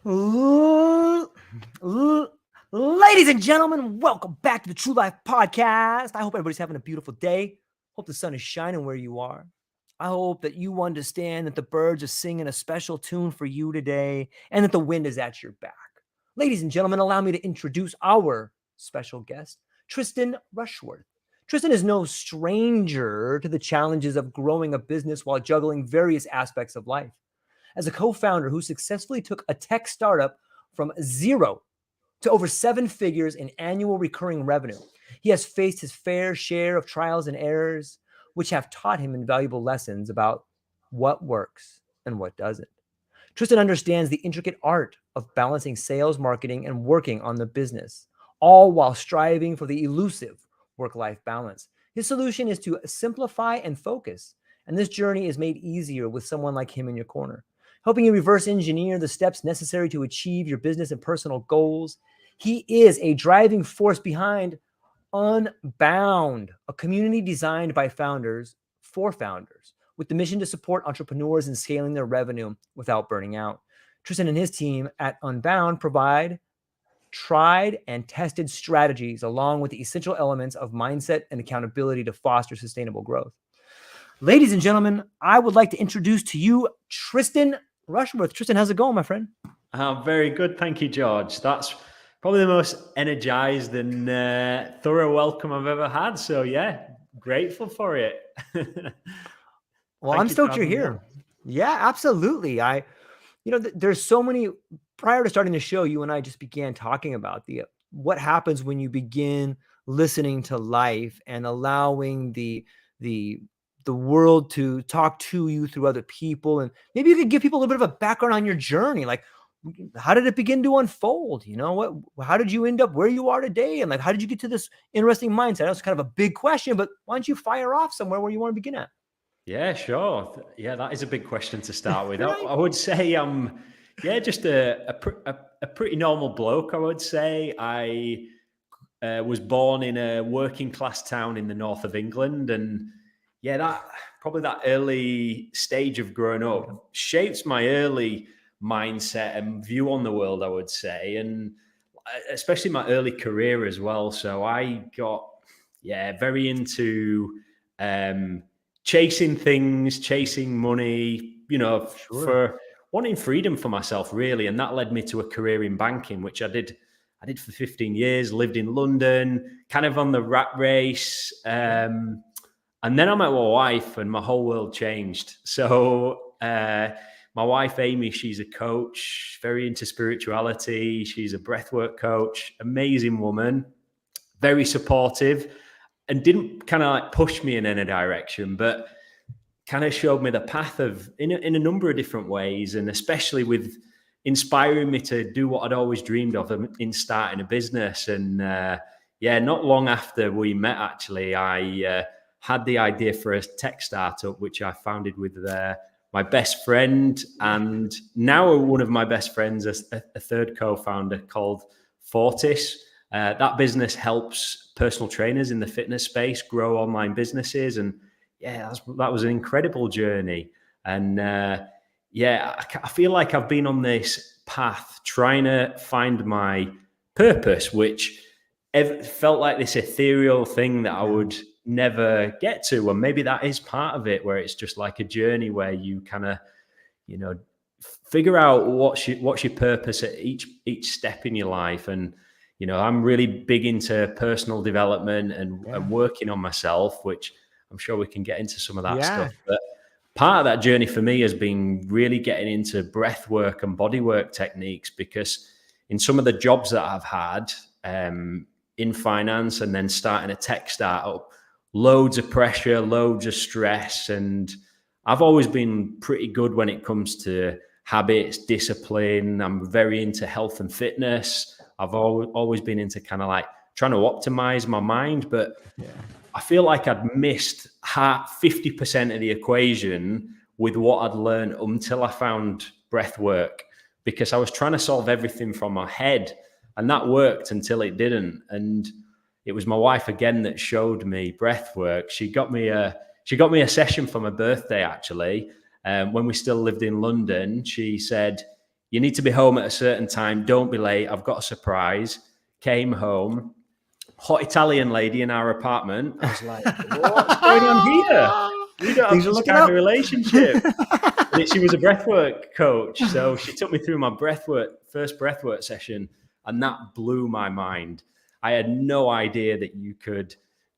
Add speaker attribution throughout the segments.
Speaker 1: L- l- Ladies and gentlemen, welcome back to the True Life Podcast. I hope everybody's having a beautiful day. Hope the sun is shining where you are. I hope that you understand that the birds are singing a special tune for you today and that the wind is at your back. Ladies and gentlemen, allow me to introduce our special guest, Tristan Rushworth. Tristan is no stranger to the challenges of growing a business while juggling various aspects of life. As a co-founder who successfully took a tech startup from zero to over 7 figures in annual recurring revenue, he has faced his fair share of trials and errors, which have taught him invaluable lessons about what works and what doesn't. Tristan understands the intricate art of balancing sales, marketing, and working on the business, all while striving for the elusive work-life balance. His solution is to simplify and focus, and this journey is made easier with someone like him in your corner, helping you reverse engineer the steps necessary to achieve your business and personal goals. He is a driving force behind Unbound, a community designed by founders for founders, with the mission to support entrepreneurs in scaling their revenue without burning out. Tristan and his team at Unbound provide tried and tested strategies along with the essential elements of mindset and accountability to foster sustainable growth. Ladies and gentlemen, I would like to introduce to you Tristan Rushworth. Tristan, how's it going, my friend?
Speaker 2: Very good. Thank you, George. That's probably the most energized and thorough welcome I've ever had. So, yeah, grateful for it.
Speaker 1: Well, I'm
Speaker 2: Thank you for
Speaker 1: stoked you're
Speaker 2: having me
Speaker 1: here.
Speaker 2: on.
Speaker 1: Yeah, absolutely. There's so many. Prior to starting the show, you and I just began talking about the what happens when you begin listening to life and allowing the the world to talk to you through other people, and maybe you could give people a little bit of a background on your journey, like how did it begin to unfold? How did you end up where you are today, and like how did you get to this interesting mindset? That's kind of a big question, but why don't you fire off somewhere where you want to begin at?
Speaker 2: Yeah, sure. Yeah, that is a big question to start with. I,
Speaker 1: Right.
Speaker 2: I would say just a pretty normal bloke, I would say. I was born in a working class town in the north of England. And yeah, that early stage of growing up shapes my early mindset and view on the world, I would say. And especially my early career as well. So I got, very into chasing things, chasing money,
Speaker 1: Sure.
Speaker 2: for wanting freedom for myself, really. And that led me to a career in banking, which I did for 15 years, lived in London, kind of on the rat race. And then I met my wife and my whole world changed. So my wife, Amy, she's a coach, very into spirituality. She's a breathwork coach, amazing woman, very supportive, and didn't kind of like push me in any direction, but kind of showed me the path of in a number of different ways, and especially with inspiring me to do what I'd always dreamed of in starting a business. And not long after we met, actually, I had the idea for a tech startup, which I founded with my best friend, and now one of my best friends, a third co-founder, called Fortis. That business helps personal trainers in the fitness space grow online businesses. And yeah, that was an incredible journey. And I feel like I've been on this path trying to find my purpose, which felt like this ethereal thing that I would never get to. And maybe that is part of it, where it's just like a journey where you kind of, figure out what's your purpose at each step in your life. And I'm really big into personal development and working on myself, which I'm sure we can get into some of that
Speaker 1: Yeah.
Speaker 2: stuff. But part of that journey for me has been really getting into breath work and body work techniques, because in some of the jobs that I've had in finance and then starting a tech startup, loads of pressure, loads of stress. And I've always been pretty good when it comes to habits, discipline. I'm very into health and fitness. I've always been into kind of like trying to optimize my mind, but I feel like I'd missed 50% of the equation with what I'd learned until I found breath work, because I was trying to solve everything from my head, and that worked until it didn't. And it was my wife again that showed me breath work. She got me a session for my birthday, actually. When we still lived in London. She said, You need to be home at a certain time. Don't be late. I've got a surprise. Came home, hot Italian lady in our apartment. I was like, what's going on here? We don't have
Speaker 1: Things are
Speaker 2: this
Speaker 1: looking
Speaker 2: kind
Speaker 1: up.
Speaker 2: of relationship. And she was a breathwork coach. So she took me through my first breathwork session, and that blew my mind. I had no idea that you could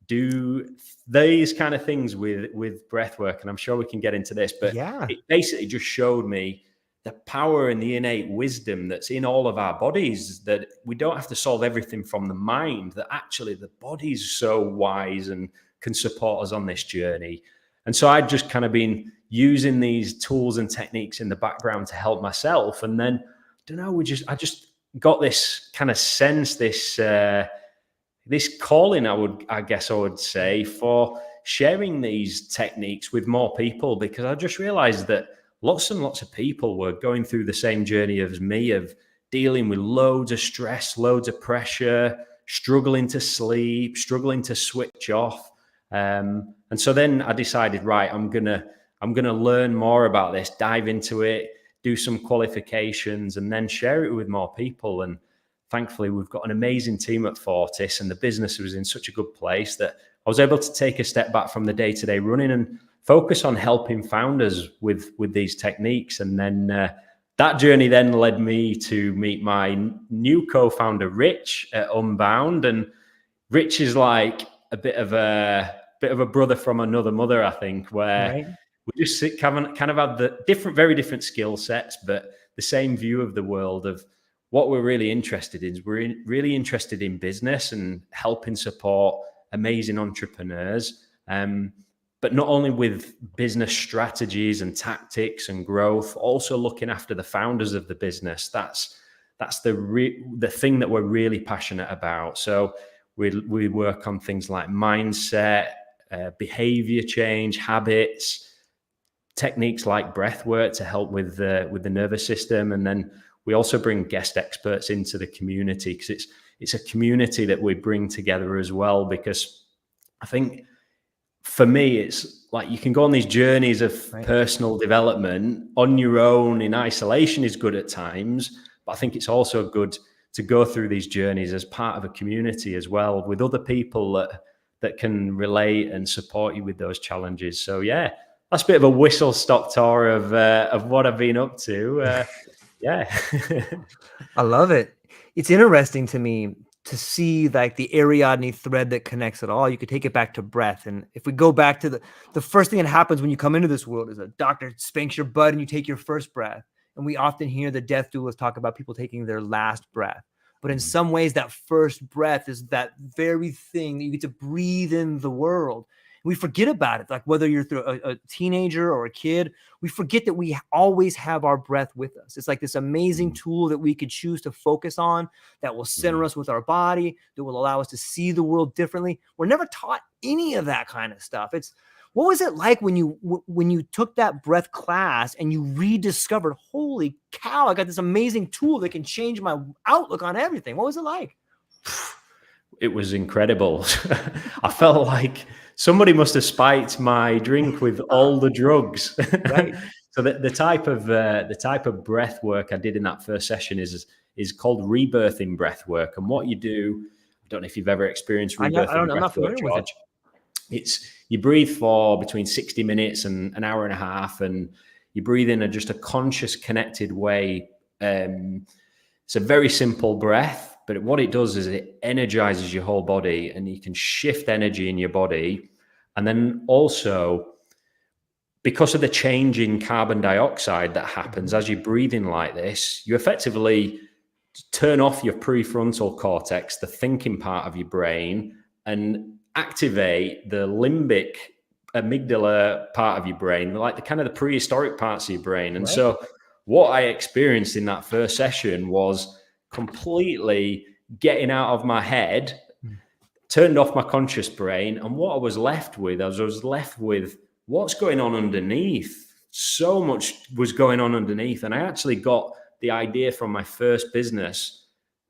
Speaker 2: do these kind of things with breathwork. And I'm sure we can get into this, but it basically just showed me the power and the innate wisdom that's in all of our bodies, that we don't have to solve everything from the mind, that actually the body's so wise and can support us on this journey. And so I'd just kind of been using these tools and techniques in the background to help myself. And then, I just got this kind of sense, this calling, I guess I would say, for sharing these techniques with more people, because I just realized that lots and lots of people were going through the same journey as me, of dealing with loads of stress, loads of pressure, struggling to sleep, struggling to switch off. And so then I decided, right, I'm gonna learn more about this, dive into it, do some qualifications, and then share it with more people. And thankfully, we've got an amazing team at Fortis, and the business was in such a good place that I was able to take a step back from the day-to-day running and focus on helping founders with these techniques. And then that journey then led me to meet my new co-founder, Rich, at Unbound. And Rich is like a bit of a brother from another mother, I think, where we just kind of have the very different skill sets, but the same view of the world of what we're really interested in. We're really interested in business and helping support amazing entrepreneurs. But not only with business strategies and tactics and growth, also looking after the founders of the business. That's the thing that we're really passionate about. So we work on things like mindset, behavior change, habits, techniques like breath work to help with the nervous system. And then we also bring guest experts into the community, because it's a community that we bring together as well. Because I think for me, it's like you can go on these journeys of personal development on your own in isolation is good at times, but I think it's also good to go through these journeys as part of a community as well, with other people that can relate and support you with those challenges. So yeah, that's a bit of a whistle stop tour of what I've been up to. Yeah.
Speaker 1: I love it. It's interesting to me to see like the Ariadne thread that connects it all. You could take it back to breath. And if we go back to the first thing that happens when you come into this world is a doctor spanks your butt and you take your first breath. And we often hear the death doulas talk about people taking their last breath. But in some ways, that first breath is that very thing that you get to breathe in the world. We forget about it. Like whether you're through a teenager or a kid, we forget that we always have our breath with us. It's like this amazing tool that we could choose to focus on, that will center us with our body, that will allow us to see the world differently. We're never taught any of that kind of stuff. What was it like when you took that breath class and you rediscovered, holy cow, I got this amazing tool that can change my outlook on everything? What was it like?
Speaker 2: It was incredible. I felt like somebody must have spiked my drink with all the drugs.
Speaker 1: Right.
Speaker 2: So the type of breath work I did in that first session is called rebirthing breath work. And what you do, I don't know if you've ever experienced rebirthing breath work, George. It's you breathe for between 60 minutes and an hour and a half, and you breathe in just a conscious, connected way. It's a very simple breath, but what it does is it energizes your whole body, and you can shift energy in your body. And then also, because of the change in carbon dioxide that happens as you breathe in like this, you effectively turn off your prefrontal cortex, the thinking part of your brain, and activate the limbic amygdala part of your brain, like the kind of the prehistoric parts of your brain. And so what I experienced in that first session was completely getting out of my head, turned off my conscious brain. And what I was left with, what's going on underneath. So much was going on underneath. And I actually got the idea from my first business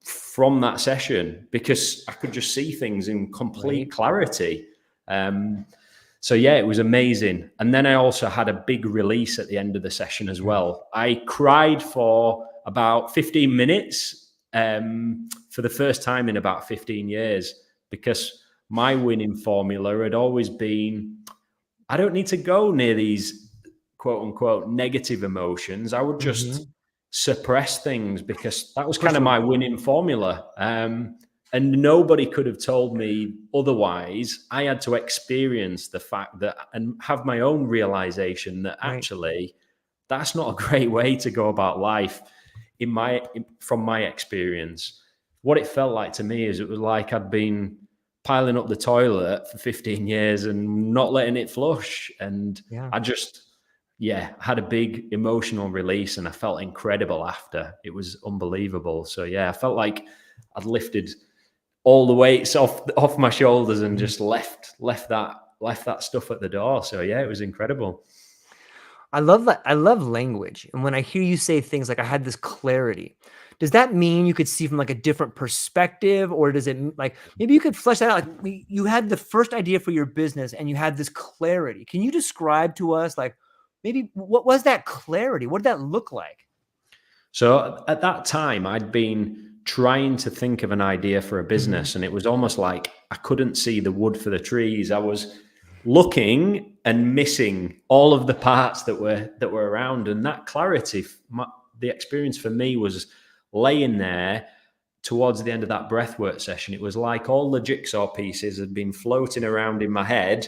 Speaker 2: from that session, because I could just see things in complete clarity. So yeah, it was amazing. And then I also had a big release at the end of the session as well. I cried for about 15 minutes for the first time in about 15 years, because my winning formula had always been, I don't need to go near these quote unquote negative emotions. I would just suppress things, because that was kind of my winning formula. And nobody could have told me otherwise. I had to experience the fact that, and have my own realization that actually that's not a great way to go about life. From my experience, what it felt like to me is it was like I'd been piling up the toilet for 15 years and not letting it flush. And I just, had a big emotional release, and I felt incredible after. It was unbelievable. So I felt like I'd lifted all the weights off my shoulders and just left that stuff at the door. So it was incredible.
Speaker 1: I love that. I love language. And when I hear you say things like, I had this clarity, does that mean you could see from like a different perspective, or does it like, maybe you could flesh that out? Like you had the first idea for your business and you had this clarity. Can you describe to us, like, maybe what was that clarity? What did that look like?
Speaker 2: So at that time, I'd been trying to think of an idea for a business, and it was almost like I couldn't see the wood for the trees. I was looking and missing all of the parts that were around, and that clarity, the experience for me was laying there towards the end of that breathwork session. It was like all the jigsaw pieces had been floating around in my head,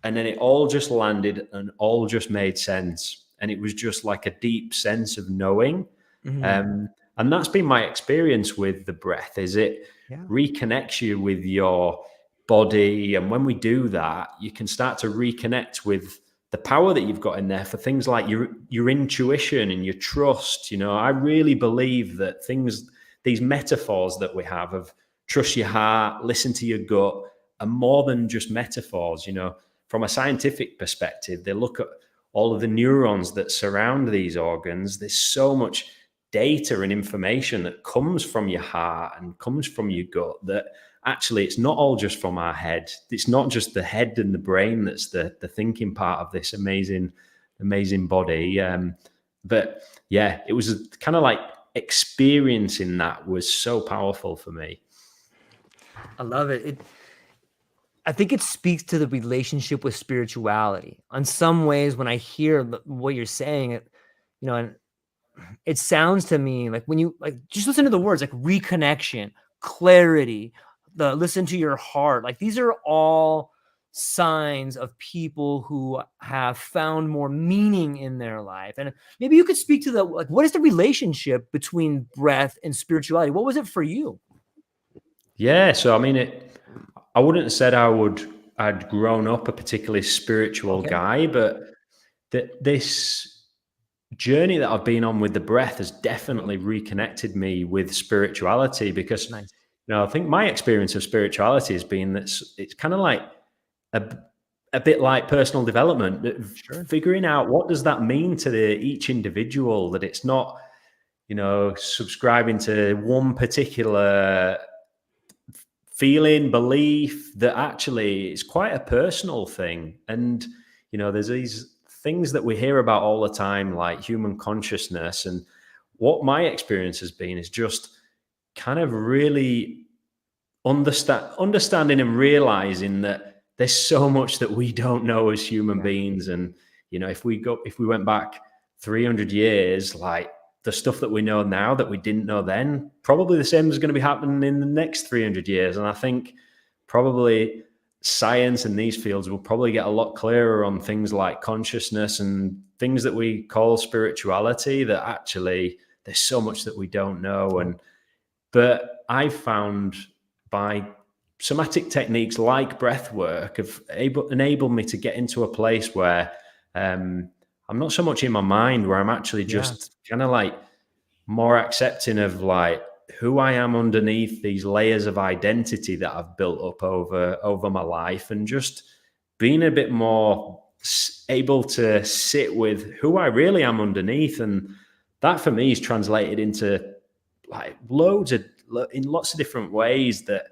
Speaker 2: and then it all just landed and all just made sense. And it was just like a deep sense of knowing. And that's been my experience with the breath, is it reconnects you with your body. And when we do that, you can start to reconnect with the power that you've got in there for things like your intuition and your trust. I really believe that these metaphors that we have of trust your heart, listen to your gut, are more than just metaphors. From a scientific perspective, they look at all of the neurons that surround these organs. There's so much data and information that comes from your heart and comes from your gut, that actually it's not all just from our head. It's not just the head and the brain that's the thinking part of this amazing body. But it was kind of like experiencing that was so powerful for me.
Speaker 1: I love it. I think it speaks to the relationship with spirituality. On some ways, when I hear what you're saying, and it sounds to me like, when you just listen to the words, like reconnection, clarity, listen to your heart. Like, these are all signs of people who have found more meaning in their life. And maybe you could speak to what is the relationship between breath and spirituality? What was it for you?
Speaker 2: Yeah. So, I mean, I wouldn't have said I'd grown up a particularly spiritual guy, but this journey that I've been on with the breath has definitely reconnected me with spirituality, because I think my experience of spirituality has been that it's kind of like a bit like personal development, figuring out what does that mean to each individual, that it's not, subscribing to one particular feeling, belief, that actually it's quite a personal thing. And, there's these things that we hear about all the time, like human consciousness. And what my experience has been is just kind of really understanding and realizing that there's so much that we don't know as human beings. And, if we went back 300 years, like the stuff that we know now that we didn't know then, probably the same is going to be happening in the next 300 years. And I think probably science in these fields will probably get a lot clearer on things like consciousness and things that we call spirituality, that actually there's so much that we don't know. But I've found by somatic techniques like breath work have enabled me to get into a place where I'm not so much in my mind, where I'm actually just kind of like more accepting of like who I am underneath these layers of identity that I've built up over my life, and just being a bit more able to sit with who I really am underneath. And that for me is translated into like in lots of different ways, that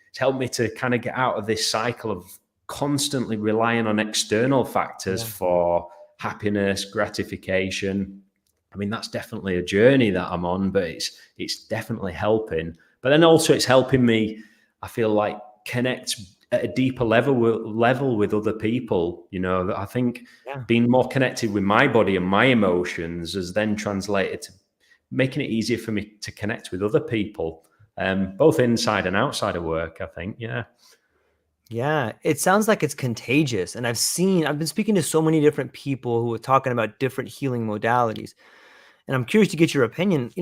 Speaker 2: it's helped me to kind of get out of this cycle of constantly relying on external factors for happiness, gratification. I mean, that's definitely a journey that I'm on, but it's definitely helping. But then also it's helping me, I feel like, connect at a deeper level with other people. You know, that I think
Speaker 1: Yeah.
Speaker 2: being more connected with my body and my emotions has then translated to making it easier for me to connect with other people, both inside and outside of work, I think. Yeah.
Speaker 1: Yeah, it sounds like it's contagious. And I've been speaking to so many different people who are talking about different healing modalities. And I'm curious to get your opinion.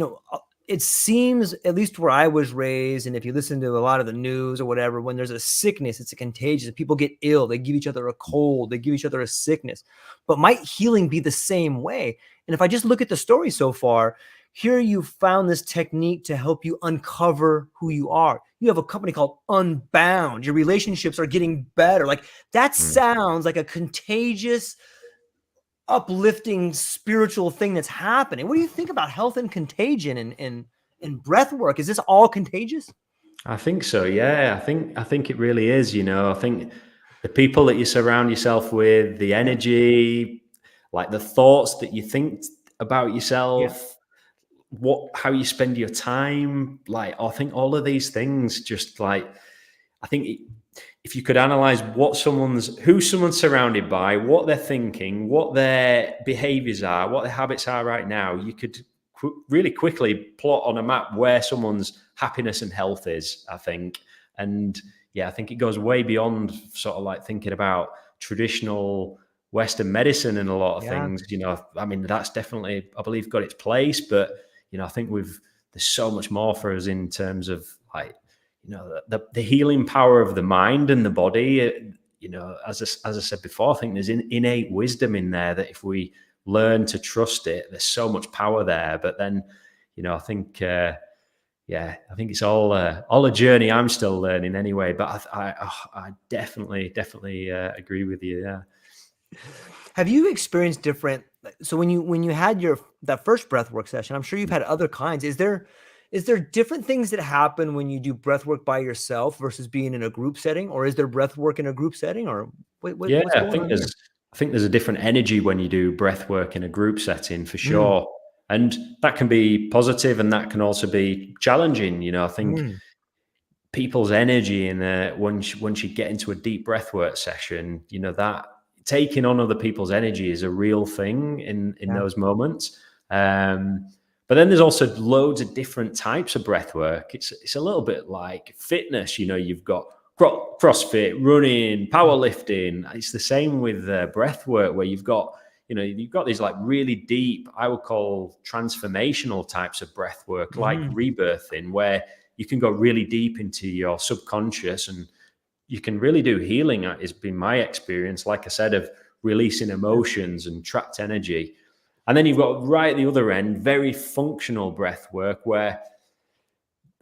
Speaker 1: It seems, at least where I was raised, and if you listen to a lot of the news or whatever, when there's a sickness, it's a contagious. People get ill, they give each other a cold, they give each other a sickness. But might healing be the same way? And if I just look at the story so far, here you found this technique to help you uncover who you are. You have a company called Unbound. Your relationships are getting better. Like, that sounds like a contagious, uplifting spiritual thing that's happening. What do you think about health and contagion and breath work? Is this all contagious?
Speaker 2: I think so. Yeah, I think it really is. You know, I think the people that you surround yourself with, the energy, like the thoughts that you think about
Speaker 1: Yeah.
Speaker 2: yourself, how you spend your time, like I think all of these things just like I think if you could analyze who someone's surrounded by, what they're thinking, what their behaviors are, what their habits are right now, you could really quickly plot on a map where someone's happiness and health is, I think. And yeah, I think it goes way beyond sort of like thinking about traditional Western medicine and a lot of
Speaker 1: Yeah.
Speaker 2: things. You know, I mean, that's definitely, I believe, got its place, but you know, I think there's so much more for us in terms of like, you know, the healing power of the mind and the body. You know, as I said before, I think there's innate wisdom in there that if we learn to trust it, there's so much power there. But then, you know, I think, I think it's all a journey. I'm still learning anyway. But I definitely agree with you. Yeah.
Speaker 1: Have you experienced different? So when you had that first breathwork session, I'm sure you've had other kinds. Is there different things that happen when you do breathwork by yourself versus being in a group setting, or is there breathwork in a group setting, or
Speaker 2: Yeah,
Speaker 1: what's going on there?
Speaker 2: I think there's a different energy when you do breath work in a group setting for
Speaker 1: Mm,
Speaker 2: sure. And that can be positive and that can also be challenging. You know, I think
Speaker 1: mm,
Speaker 2: people's energy in once you get into a deep breathwork session, you know, that taking on other people's energy is a real thing in
Speaker 1: yeah.
Speaker 2: those moments. But then there's also loads of different types of breath work. It's a little bit like fitness. You know, you've got CrossFit, running, powerlifting. It's the same with breath work, where you've got these like really deep, I would call transformational types of breath work, like
Speaker 1: Mm,
Speaker 2: rebirthing, where you can go really deep into your subconscious and you can really do healing. It's been my experience, like I said, of releasing
Speaker 1: yeah.
Speaker 2: emotions and trapped energy. And then you've got right at the other end, very functional breath work, where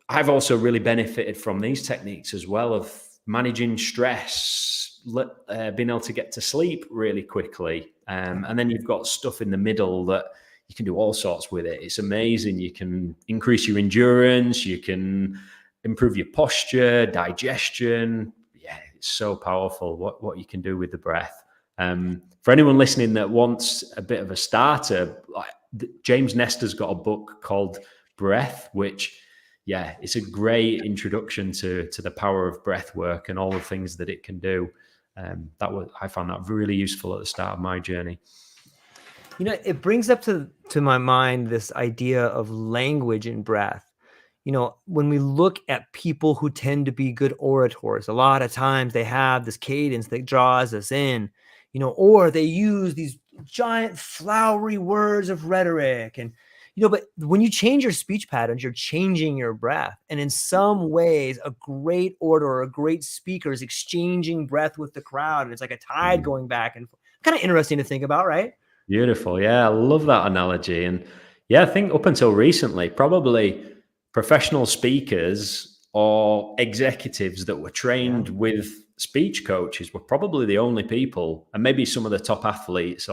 Speaker 2: I've also really benefited from these techniques as well, of managing stress, being able to get to sleep really quickly. And then you've got stuff in the middle that you can do all sorts with it. It's amazing. You can increase your endurance, you can improve your posture, digestion. Yeah, it's so powerful what you can do with the breath. For anyone listening that wants a bit of a starter, like James Nestor's got a book called Breath, which it's a great introduction to the power of breath work and all the things that it can do. I found that really useful at the start of my journey.
Speaker 1: It brings up to my mind this idea of language and breath. When we look at people who tend to be good orators, a lot of times they have this cadence that draws us in, or they use these giant flowery words of rhetoric. And, but when you change your speech patterns, you're changing your breath. And in some ways, a great orator or a great speaker is exchanging breath with the crowd. And it's like a tide going back and forth. Kind of interesting to think about, right?
Speaker 2: Beautiful. Yeah, I love that analogy. And yeah, I think up until recently, probably professional speakers or executives that were
Speaker 1: Yeah.
Speaker 2: trained with speech coaches were probably the only people, and maybe some of the top athletes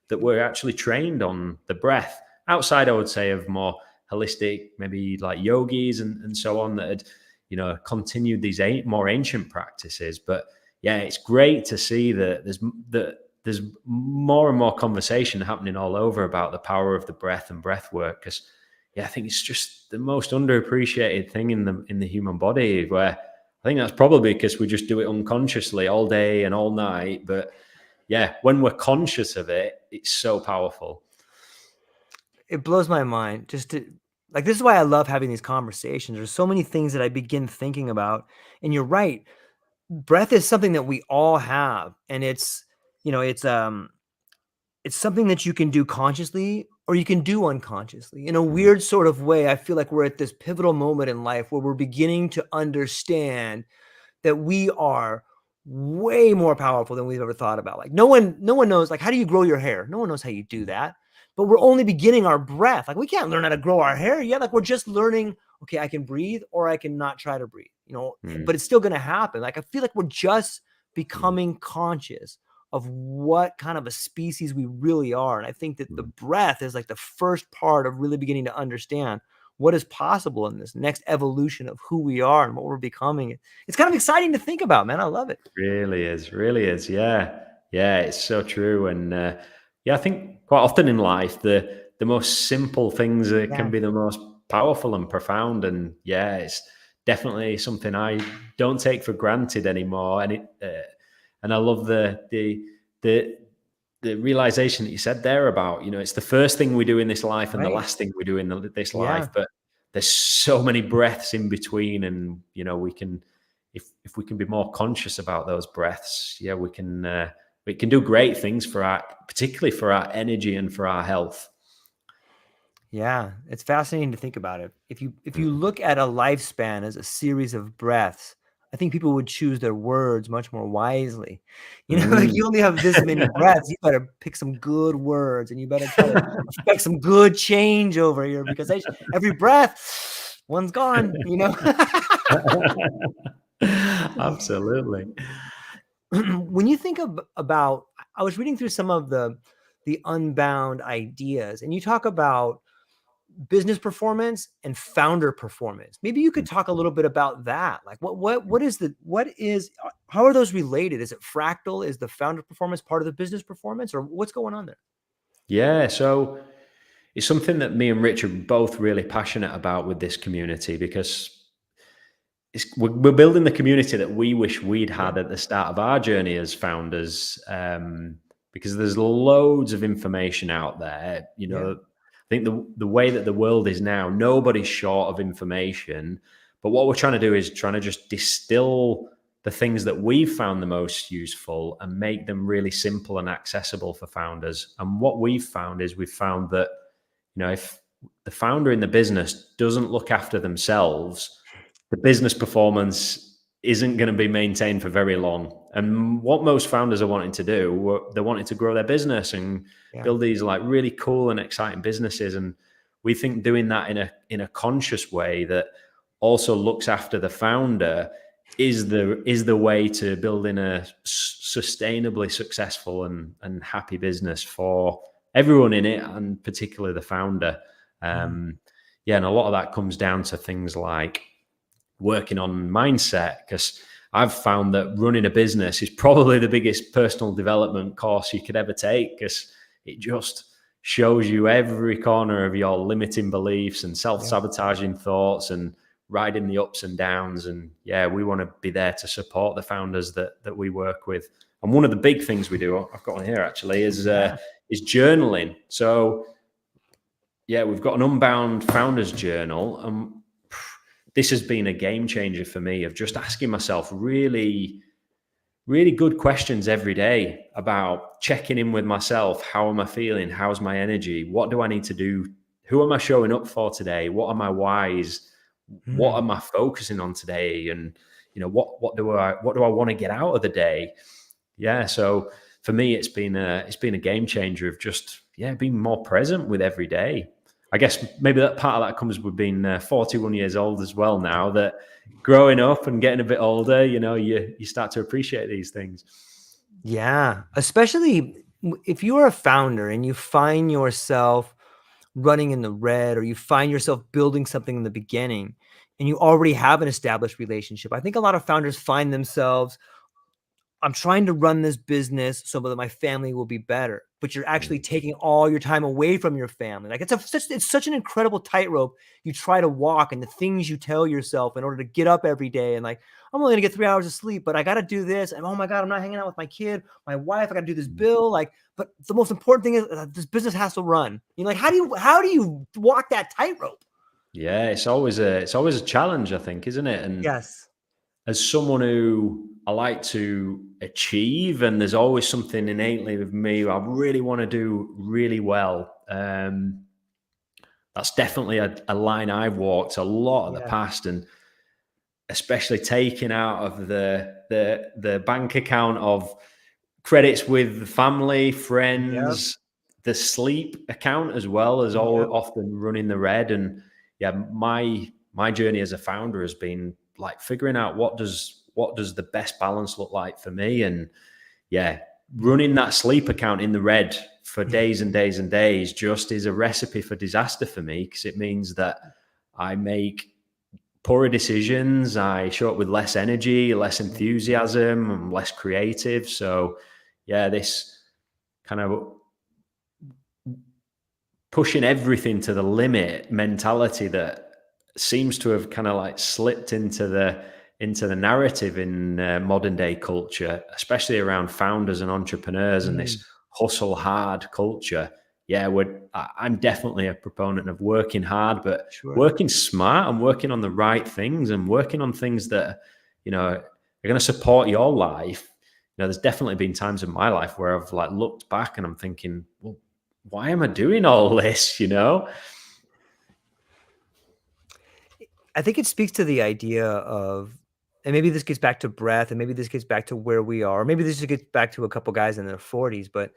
Speaker 2: that were actually trained on the breath. Outside, I would say, of more holistic, maybe like yogis and so on, that had, continued these more ancient practices. But yeah, it's great to see that there's more and more conversation happening all over about the power of the breath and breath work. Because I think it's just the most underappreciated thing in the human body, where I think that's probably because we just do it unconsciously all day and all night. But when we're conscious of it, it's so powerful.
Speaker 1: It blows my mind this is why I love having these conversations. There's so many things that I begin thinking about, and you're right. Breath is something that we all have, and it's something that you can do consciously or you can do unconsciously. In a weird sort of way, I feel like we're at this pivotal moment in life where we're beginning to understand that we are way more powerful than we've ever thought about. Like no one knows, like, how do you grow your hair? No one knows how you do that. But we're only beginning our breath. Like we can't learn how to grow our hair yet. Like we're just learning, okay, I can breathe or I can not try to breathe, but it's still going to happen. Like I feel like we're just becoming conscious of what kind of a species we really are. And I think that the breath is like the first part of really beginning to understand what is possible in this next evolution of who we are and what we're becoming. It's kind of exciting to think about, man. I love it.
Speaker 2: Really is. Yeah, it's so true. And I think quite often in life, the most simple things can be the most powerful and profound. And it's definitely something I don't take for granted anymore. And I love the realization that you said there about, it's the first thing we do in this life and the last thing we do in this life, but there's so many breaths in between. And, we can, if we can be more conscious about those breaths, we can do great things particularly for our energy and for our health.
Speaker 1: Yeah, it's fascinating to think about it. If you look at a lifespan as a series of breaths, I think people would choose their words much more wisely. Like you only have this many breaths. You better pick some good words, and you better try to expect some good change over here, because every breath, one's gone.
Speaker 2: Absolutely.
Speaker 1: When you think about, I was reading through some of the Unbound ideas, and you talk about business performance and founder performance. Maybe you could talk a little bit about that. Like how are those related? Is it fractal? Is the founder performance part of the business performance, or what's going on there?
Speaker 2: Yeah. So it's something that me and Rich are both really passionate about with this community, because we're building the community that we wish we'd had at the start of our journey as founders. Because there's loads of information out there, I think the way that the world is now, nobody's short of information. But what we're trying to do is trying to just distill the things that we've found the most useful and make them really simple and accessible for founders. And what we've found that, if the founder in the business doesn't look after themselves, the business performance isn't going to be maintained for very long. And what most founders are wanting to do, they're wanting to grow their business and build these like really cool and exciting businesses. And we think doing that in a conscious way that also looks after the founder is the way to building a sustainably successful and happy business for everyone in it, and particularly the founder. And a lot of that comes down to things like working on mindset, because I've found that running a business is probably the biggest personal development course you could ever take, because it just shows you every corner of your limiting beliefs and self-sabotaging thoughts and riding the ups and downs. And we want to be there to support the founders that we work with. And one of the big things we do, I've got one here actually, is journaling. So we've got an Unbound founders journal. This has been a game changer for me, of just asking myself really, really good questions every day about checking in with myself. How am I feeling? How's my energy? What do I need to do? Who am I showing up for today? What are my whys? What am I focusing on today? And, what do I want to get out of the day? So for me, it's been a game changer of just, being more present with every day. I guess maybe that part of that comes with being 41 years old as well now, that growing up and getting a bit older, you start to appreciate these things.
Speaker 1: Yeah, especially if you're a founder and you find yourself running in the red, or you find yourself building something in the beginning and you already have an established relationship. I think a lot of founders find themselves I'm trying to run this business so that my family will be better, but you're actually taking all your time away from your family. Like it's such an incredible tightrope you try to walk, and the things you tell yourself in order to get up every day. And like, I'm only gonna get 3 hours of sleep, but I got to do this. And oh my God, I'm not hanging out with my kid, my wife. I got to do this bill. Like, but the most important thing is this business has to run. You know, like, how do you walk that tightrope?
Speaker 2: Yeah, it's always a challenge, I think, isn't it? And
Speaker 1: Yes.
Speaker 2: as someone who I like to achieve, and there's always something innately with me I really want to do really well. That's definitely a line I've walked a lot of the
Speaker 1: Yeah.
Speaker 2: past, and especially taking out of the bank account of credits with family,
Speaker 1: Yep.
Speaker 2: friends, the sleep account as well as all
Speaker 1: Yep.
Speaker 2: often running the red. And yeah, my journey as a founder has been like figuring out what does the best balance look like for me. And yeah, running that sleep account in the red for days and days and days just is a recipe for disaster for me, because it means that I make poorer decisions. I show up with less energy, less enthusiasm, I'm less creative. So yeah, this kind of pushing everything to the limit mentality that seems to have kind of like slipped into the narrative in modern day culture, especially around founders and entrepreneurs and this hustle hard culture. Yeah, I'm definitely a proponent of working hard, but
Speaker 1: Sure.
Speaker 2: working smart and working on the right things and working on things that, are going to support your life. There's definitely been times in my life where I've like looked back and I'm thinking, well, why am I doing all this?
Speaker 1: I think it speaks to the idea of, and maybe this gets back to breath, and maybe this gets back to where we are, or maybe this just gets back to a couple guys in their 40s, but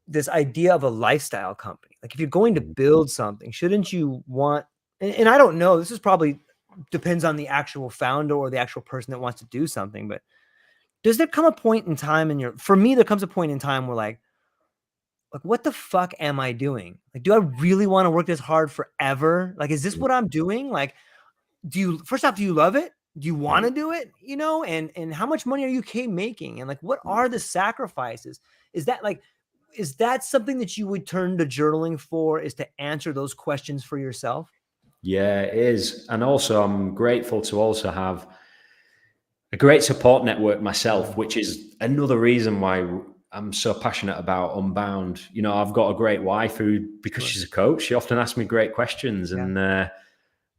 Speaker 1: this idea of a lifestyle company. Like, if you're going to build something, shouldn't you want, and I don't know, this is probably depends on the actual founder or the actual person that wants to do something, but does there come a point in time for me, there comes a point in time where like, what the fuck am I doing? Like, do I really want to work this hard forever? Like, is this what I'm doing? Like, first off, do you love it? Do you want to do it? And how much money are you making? And like, what are the sacrifices? Is that something that you would turn to journaling for, is to answer those questions for yourself?
Speaker 2: Yeah, it is. And also I'm grateful to also have a great support network myself, which is another reason why I'm so passionate about Unbound. I've got a great wife who, because she's a coach, she often asks me great questions. And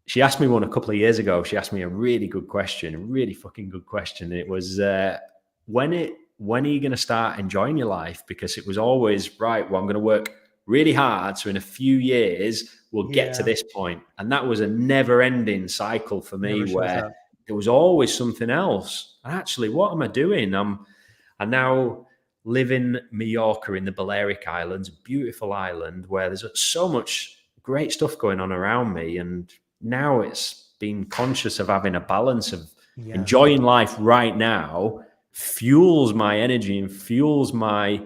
Speaker 2: she asked me one a couple of years ago. She asked me a really good question, a really fucking good question. It was, when are you going to start enjoying your life? Because it was always, right, well, I'm going to work really hard, so in a few years we'll get to this point. And that was a never ending cycle for me, where there was always something else. And actually, what am I doing? I now live in Mallorca in the Balearic Islands, a beautiful island where there's so much great stuff going on around me. And now it's being conscious of having a balance of enjoying life right now fuels my energy and fuels my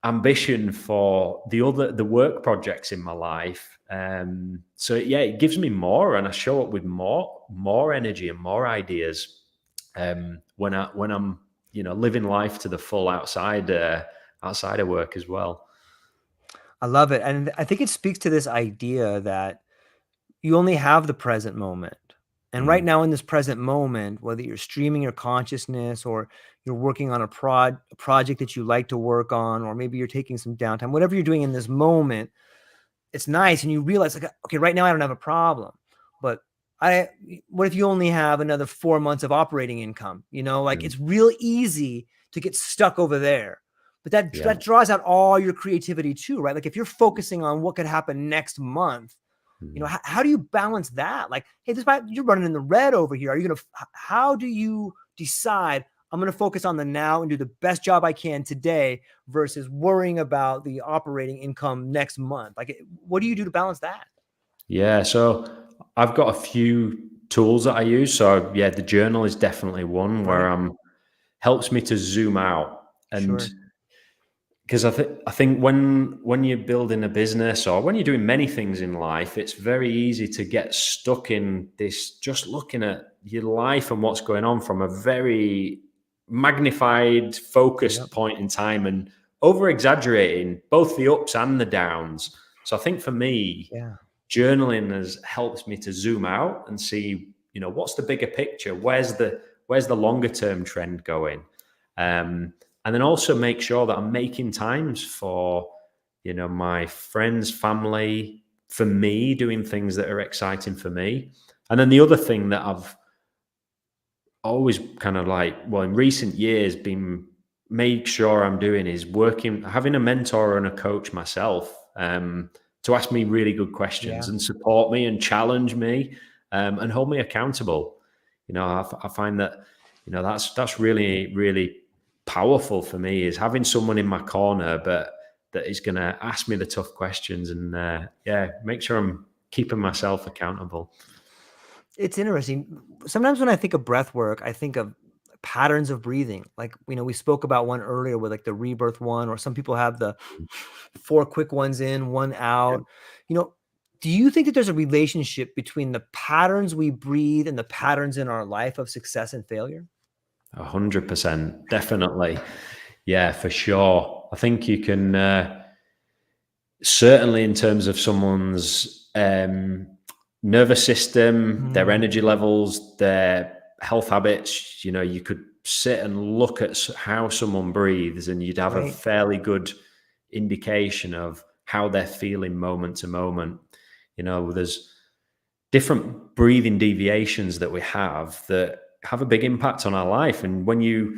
Speaker 2: ambition for the work projects in my life. So yeah, it gives me more, and I show up with more energy and more ideas when I'm living life to the full outside of work as well.
Speaker 1: I love it. And I think it speaks to this idea that you only have the present moment. And right now, in this present moment, whether you're streaming your consciousness, or you're working on a project that you like to work on, or maybe you're taking some downtime, whatever you're doing in this moment, it's nice. And you realize, like, okay, right now I don't have a problem, but what if you only have another 4 months of operating income? It's real easy to get stuck over there. But that draws out all your creativity too, right? Like, if you're focusing on what could happen next month, how do you balance that? Like, hey, you're running in the red over here. How do you decide, I'm going to focus on the now and do the best job I can today versus worrying about the operating income next month? Like, what do you do to balance that?
Speaker 2: Yeah. So I've got a few tools that I use. So yeah, the journal is definitely one where helps me to zoom out. And because I think when you're building a business, or when you're doing many things in life, it's very easy to get stuck in this, just looking at your life and what's going on from a very magnified, focused point in time and over exaggerating both the ups and the downs. So I think for me, journaling has helped me to zoom out and see, what's the bigger picture? Where's the longer term trend going? And then also make sure that I'm making times for, my friends, family, for me, doing things that are exciting for me. And then the other thing that I've always kind of in recent years make sure I'm doing is having a mentor and a coach myself, to ask me really good questions and support me and challenge me, and hold me accountable. I find that, that's really, really powerful for me, is having someone in my corner, but that is going to ask me the tough questions and, make sure I'm keeping myself accountable.
Speaker 1: It's interesting. Sometimes when I think of breath work, I think of patterns of breathing. Like, we spoke about one earlier with like the rebirth one, or some people have the 4 quick ones in, 1 out. Do you think that there's a relationship between the patterns we breathe and the patterns in our life of success and failure?
Speaker 2: 100%, definitely. Yeah, for sure. I think you can, certainly in terms of someone's nervous system, their energy levels, their health habits, you could sit and look at how someone breathes and you'd have a fairly good indication of how they're feeling moment to moment. There's different breathing deviations that we have that have a big impact on our life. And when you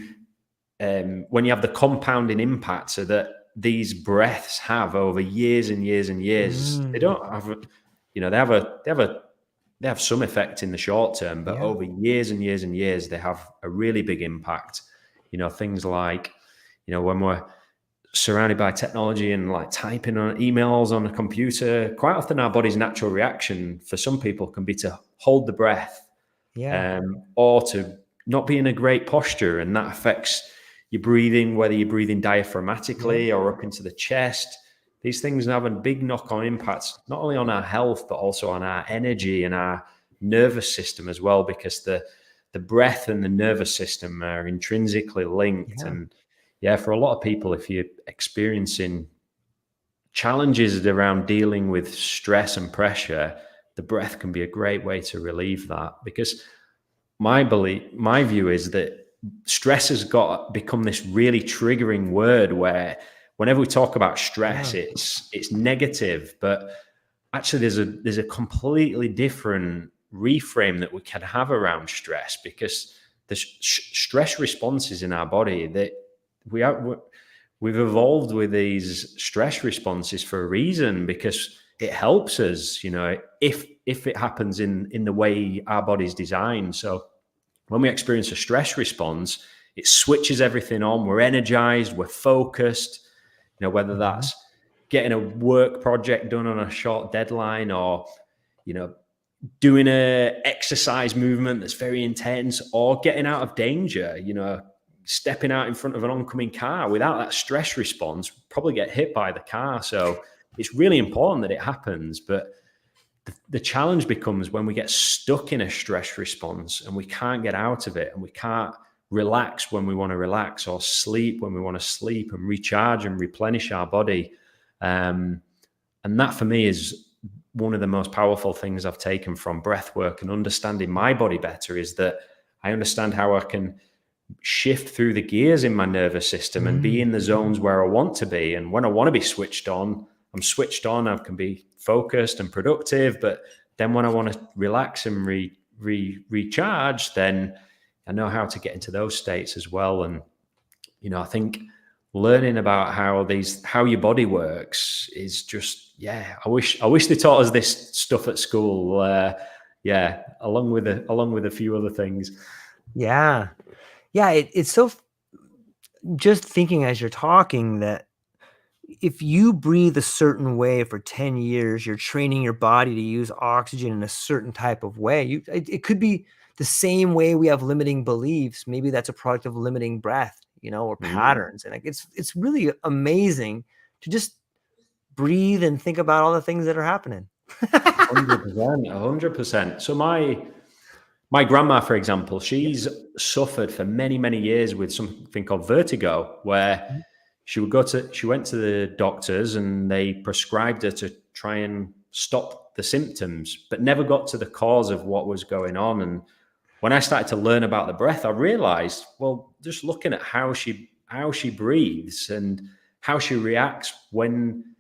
Speaker 2: have the compounding impact, so that these breaths have over years and years and years, they don't have, they have some effect in the short term, but over years and years and years, they have a really big impact. Things like, when we're surrounded by technology and like typing on emails on a computer, quite often our body's natural reaction for some people can be to hold the breath, or to not be in a great posture. And that affects your breathing, whether you're breathing diaphragmatically or up into the chest. These things have a big knock-on impact, not only on our health, but also on our energy and our nervous system as well, because the breath and the nervous system are intrinsically linked. And for a lot of people, if you're experiencing challenges around dealing with stress and pressure, the breath can be a great way to relieve that. Because my view is that stress has become this really triggering word, where whenever we talk about stress, it's negative, but actually there's a completely different reframe that we can have around stress, because the stress responses in our body, that we've evolved with these stress responses for a reason, because it helps us, if it happens in the way our body's designed. So when we experience a stress response, it switches everything on. We're energized, we're focused, whether that's getting a work project done on a short deadline, or, doing a exercise movement that's very intense, or getting out of danger, stepping out in front of an oncoming car. Without that stress response, probably get hit by the car. So it's really important that it happens. But the challenge becomes when we get stuck in a stress response and we can't get out of it, and we can't relax when we want to relax, or sleep when we want to sleep, and recharge and replenish our body. And that for me is one of the most powerful things I've taken from breath work and understanding my body better, is that I understand how I can shift through the gears in my nervous system and be in the zones where I want to be. And when I want to be switched on, I'm switched on. I can be focused and productive. But then when I want to relax and recharge, then I know how to get into those states as well. And, I think learning about how your body works is just, I wish they taught us this stuff at school. Along with a few other things.
Speaker 1: It's so, just thinking as you're talking, that if you breathe a certain way for 10 years, you're training your body to use oxygen in a certain type of way. It could be the same way we have limiting beliefs. Maybe that's a product of limiting breath, or patterns. And it's really amazing to just breathe and think about all the things that are happening.
Speaker 2: 100%. So my My grandma, for example, she's suffered for many, many years with something called vertigo, where she went to the doctors and they prescribed her to try and stop the symptoms, but never got to the cause of what was going on. And when I started to learn about the breath, I realized, well, just looking at how she breathes and how she reacts when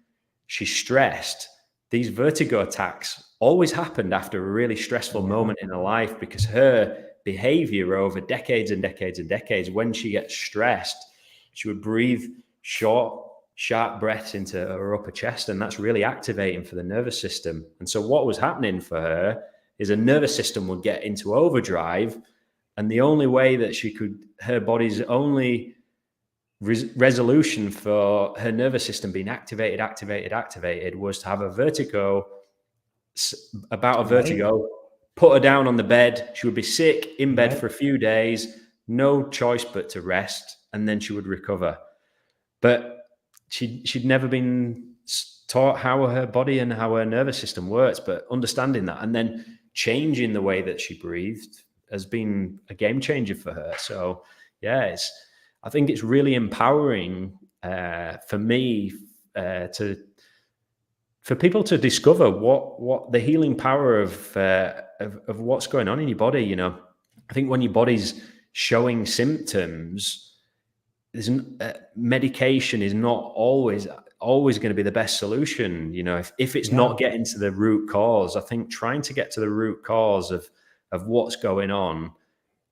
Speaker 2: she's stressed, these vertigo attacks always happened after a really stressful moment in her life, because her behavior over decades and decades and decades, when she gets stressed, she would breathe short, sharp breaths into her upper chest, and that's really activating for the nervous system. And so what was happening for her is a nervous system would get into overdrive, and the only way that her body's only resolution for her nervous system being activated was to have a vertigo, put her down on the bed. She would be sick in bed for a few days, no choice but to rest, and then she would recover. But she'd never been taught how her body and how her nervous system works, but understanding that and then changing the way that she breathed has been a game changer for her. So yeah, I think it's really empowering for me for people to discover what the healing power of what's going on in your body. You know, I think when your body's showing symptoms, medication is not always going to be the best solution. You know, if it's not getting to the root cause, I think trying to get to the root cause of what's going on,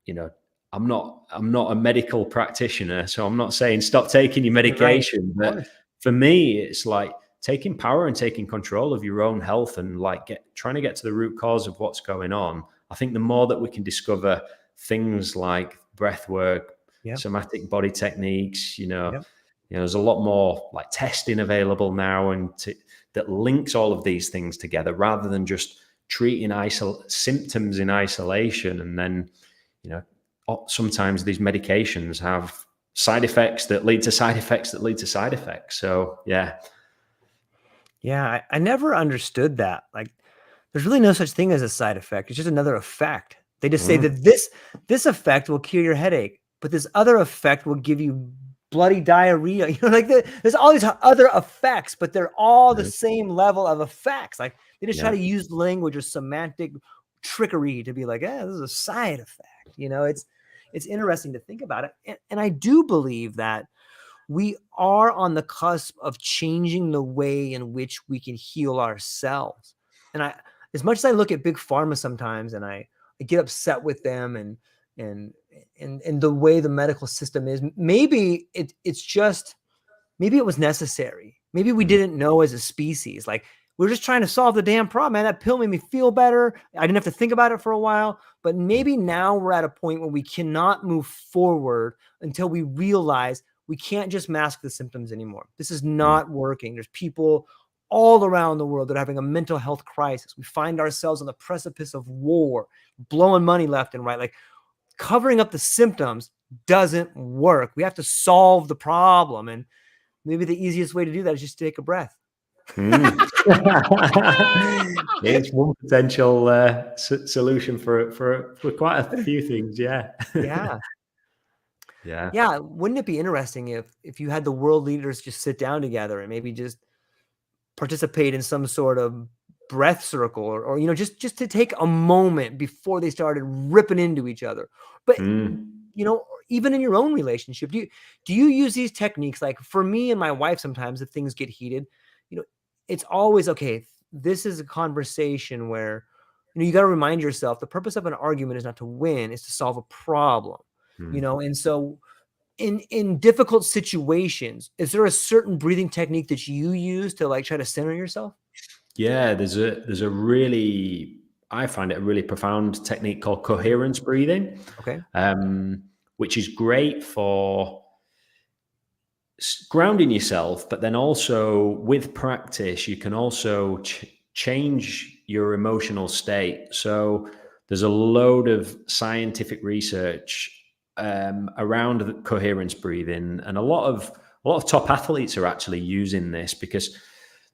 Speaker 2: you know, I'm not a medical practitioner, so I'm not saying stop taking your medication. But for me, it's like taking power and taking control of your own health and like trying to get to the root cause of what's going on. I think the more that we can discover things like breath work, somatic body techniques, you know, there's a lot more like testing available now and that links all of these things together rather than just treating symptoms in isolation. And then, you know, sometimes these medications have side effects that lead to side effects that lead to side effects. So yeah.
Speaker 1: Yeah, I never understood that. Like, there's really no such thing as a side effect. It's just another effect. They just say that this effect will cure your headache, but this other effect will give you bloody diarrhea. You know, like there's all these other effects, but they're all the same level of effects. Like they just try to use language or semantic trickery to be like, this is a side effect. You know, it's interesting to think about it. And I do believe that we are on the cusp of changing the way in which we can heal ourselves. And as much as I look at big pharma sometimes and I get upset with them and the way the medical system is, maybe it was necessary. Maybe we didn't know as a species. Like we're just trying to solve the damn problem. Man, that pill made me feel better. I didn't have to think about it for a while, but maybe now we're at a point where we cannot move forward until we realize we can't just mask the symptoms anymore. This is not working. There's people all around the world that are having a mental health crisis. We find ourselves on the precipice of war, blowing money left and right. Like covering up the symptoms doesn't work. We have to solve the problem. And maybe the easiest way to do that is just take a breath.
Speaker 2: It's one potential solution for quite a few things.
Speaker 1: Yeah. Wouldn't it be interesting if you had the world leaders just sit down together and maybe just participate in some sort of breath circle or you know, just to take a moment before they started ripping into each other. But you know, even in your own relationship, do you use these techniques? Like for me and my wife, sometimes if things get heated, you know, it's always okay. This is a conversation where, you know, you got to remind yourself the purpose of an argument is not to win, it's to solve a problem. You know, and so in difficult situations, is there a certain breathing technique that you use to like try to center yourself?
Speaker 2: Yeah, there's a really, I find it a really profound technique called coherence breathing.
Speaker 1: Okay.
Speaker 2: Which is great for grounding yourself, but then also with practice, you can also change your emotional state. So there's a load of scientific research around coherence breathing, and a lot of top athletes are actually using this because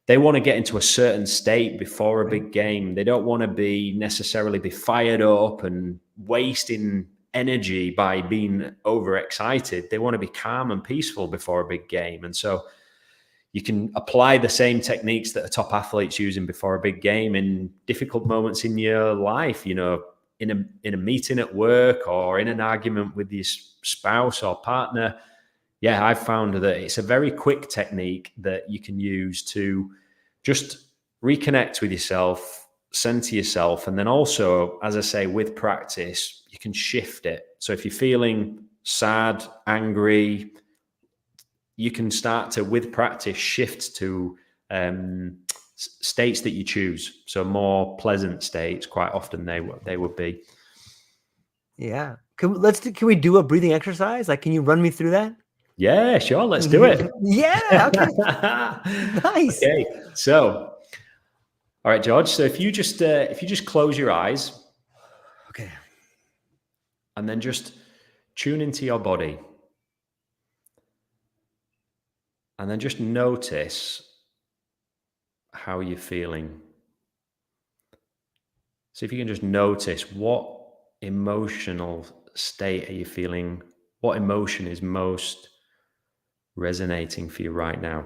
Speaker 2: they want to get into a certain state before a big game. They don't want to be necessarily be fired up and wasting energy by being overexcited. They want to be calm and peaceful before a big game. And so you can apply the same techniques that a top athlete's using before a big game in difficult moments in your life, you know, in a meeting at work or in an argument with your spouse or partner. Yeah, I've found that it's a very quick technique that you can use to just reconnect with yourself, center yourself, and then also, as I say, with practice, you can shift it. So if you're feeling sad, angry, you can start to, with practice, shift to states that you choose. So more pleasant states, quite often they would be.
Speaker 1: Yeah. Can we do a breathing exercise? Like, can you run me through that?
Speaker 2: Yeah, sure. Let's do it.
Speaker 1: Yeah. Okay. Nice.
Speaker 2: Okay. So, all right, George. So if you just close your eyes.
Speaker 1: Okay.
Speaker 2: And then just tune into your body. And then just notice how you're feeling. See if you can just notice what emotional state are you feeling? What emotion is most resonating for you right now?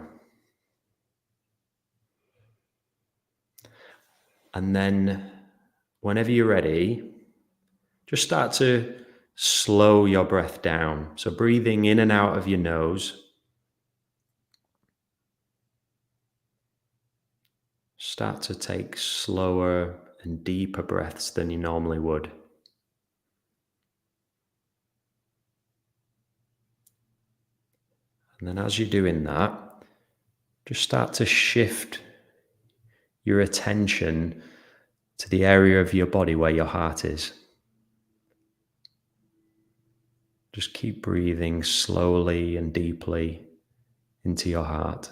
Speaker 2: And then whenever you're ready, just start to slow your breath down. So breathing in and out of your nose. Start to take slower and deeper breaths than you normally would. And then as you're doing that, just start to shift your attention to the area of your body where your heart is. Just keep breathing slowly and deeply into your heart.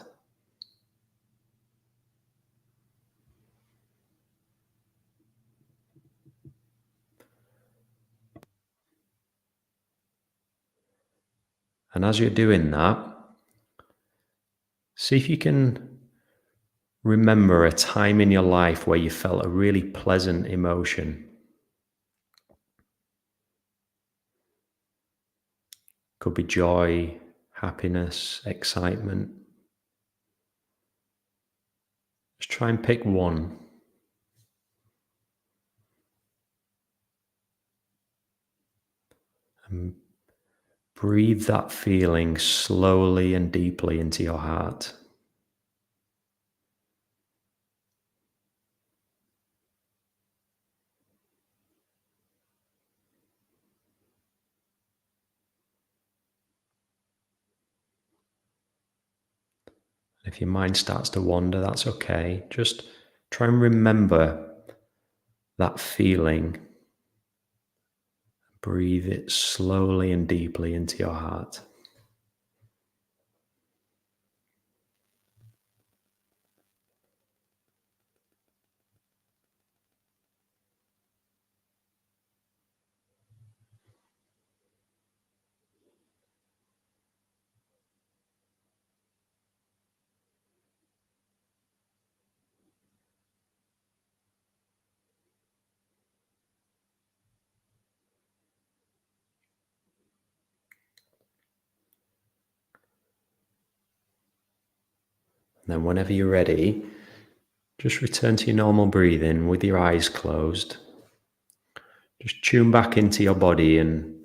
Speaker 2: And as you're doing that, see if you can remember a time in your life where you felt a really pleasant emotion. Could be joy, happiness, excitement. Just try and pick one. And breathe that feeling slowly and deeply into your heart. If your mind starts to wander, that's okay. Just try and remember that feeling. Breathe it slowly and deeply into your heart. And then whenever you're ready, just return to your normal breathing with your eyes closed. Just tune back into your body and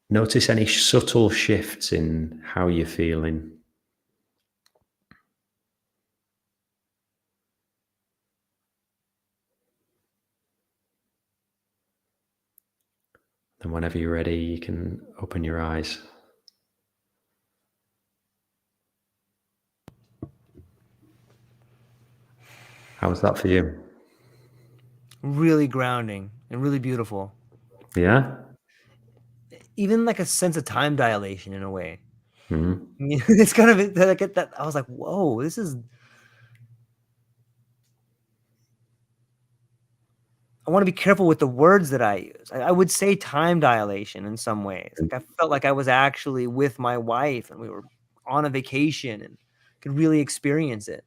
Speaker 2: notice any subtle shifts in how you're feeling. And whenever you're ready, you can open your eyes. How was that for you?
Speaker 1: Really grounding and really beautiful.
Speaker 2: Yeah?
Speaker 1: Even like a sense of time dilation in a way.
Speaker 2: Mm-hmm.
Speaker 1: I mean, it's kind of like that. I was like, whoa, this is. I want to be careful with the words that I use. I would say time dilation in some ways. Like I felt like I was actually with my wife and we were on a vacation and could really experience it.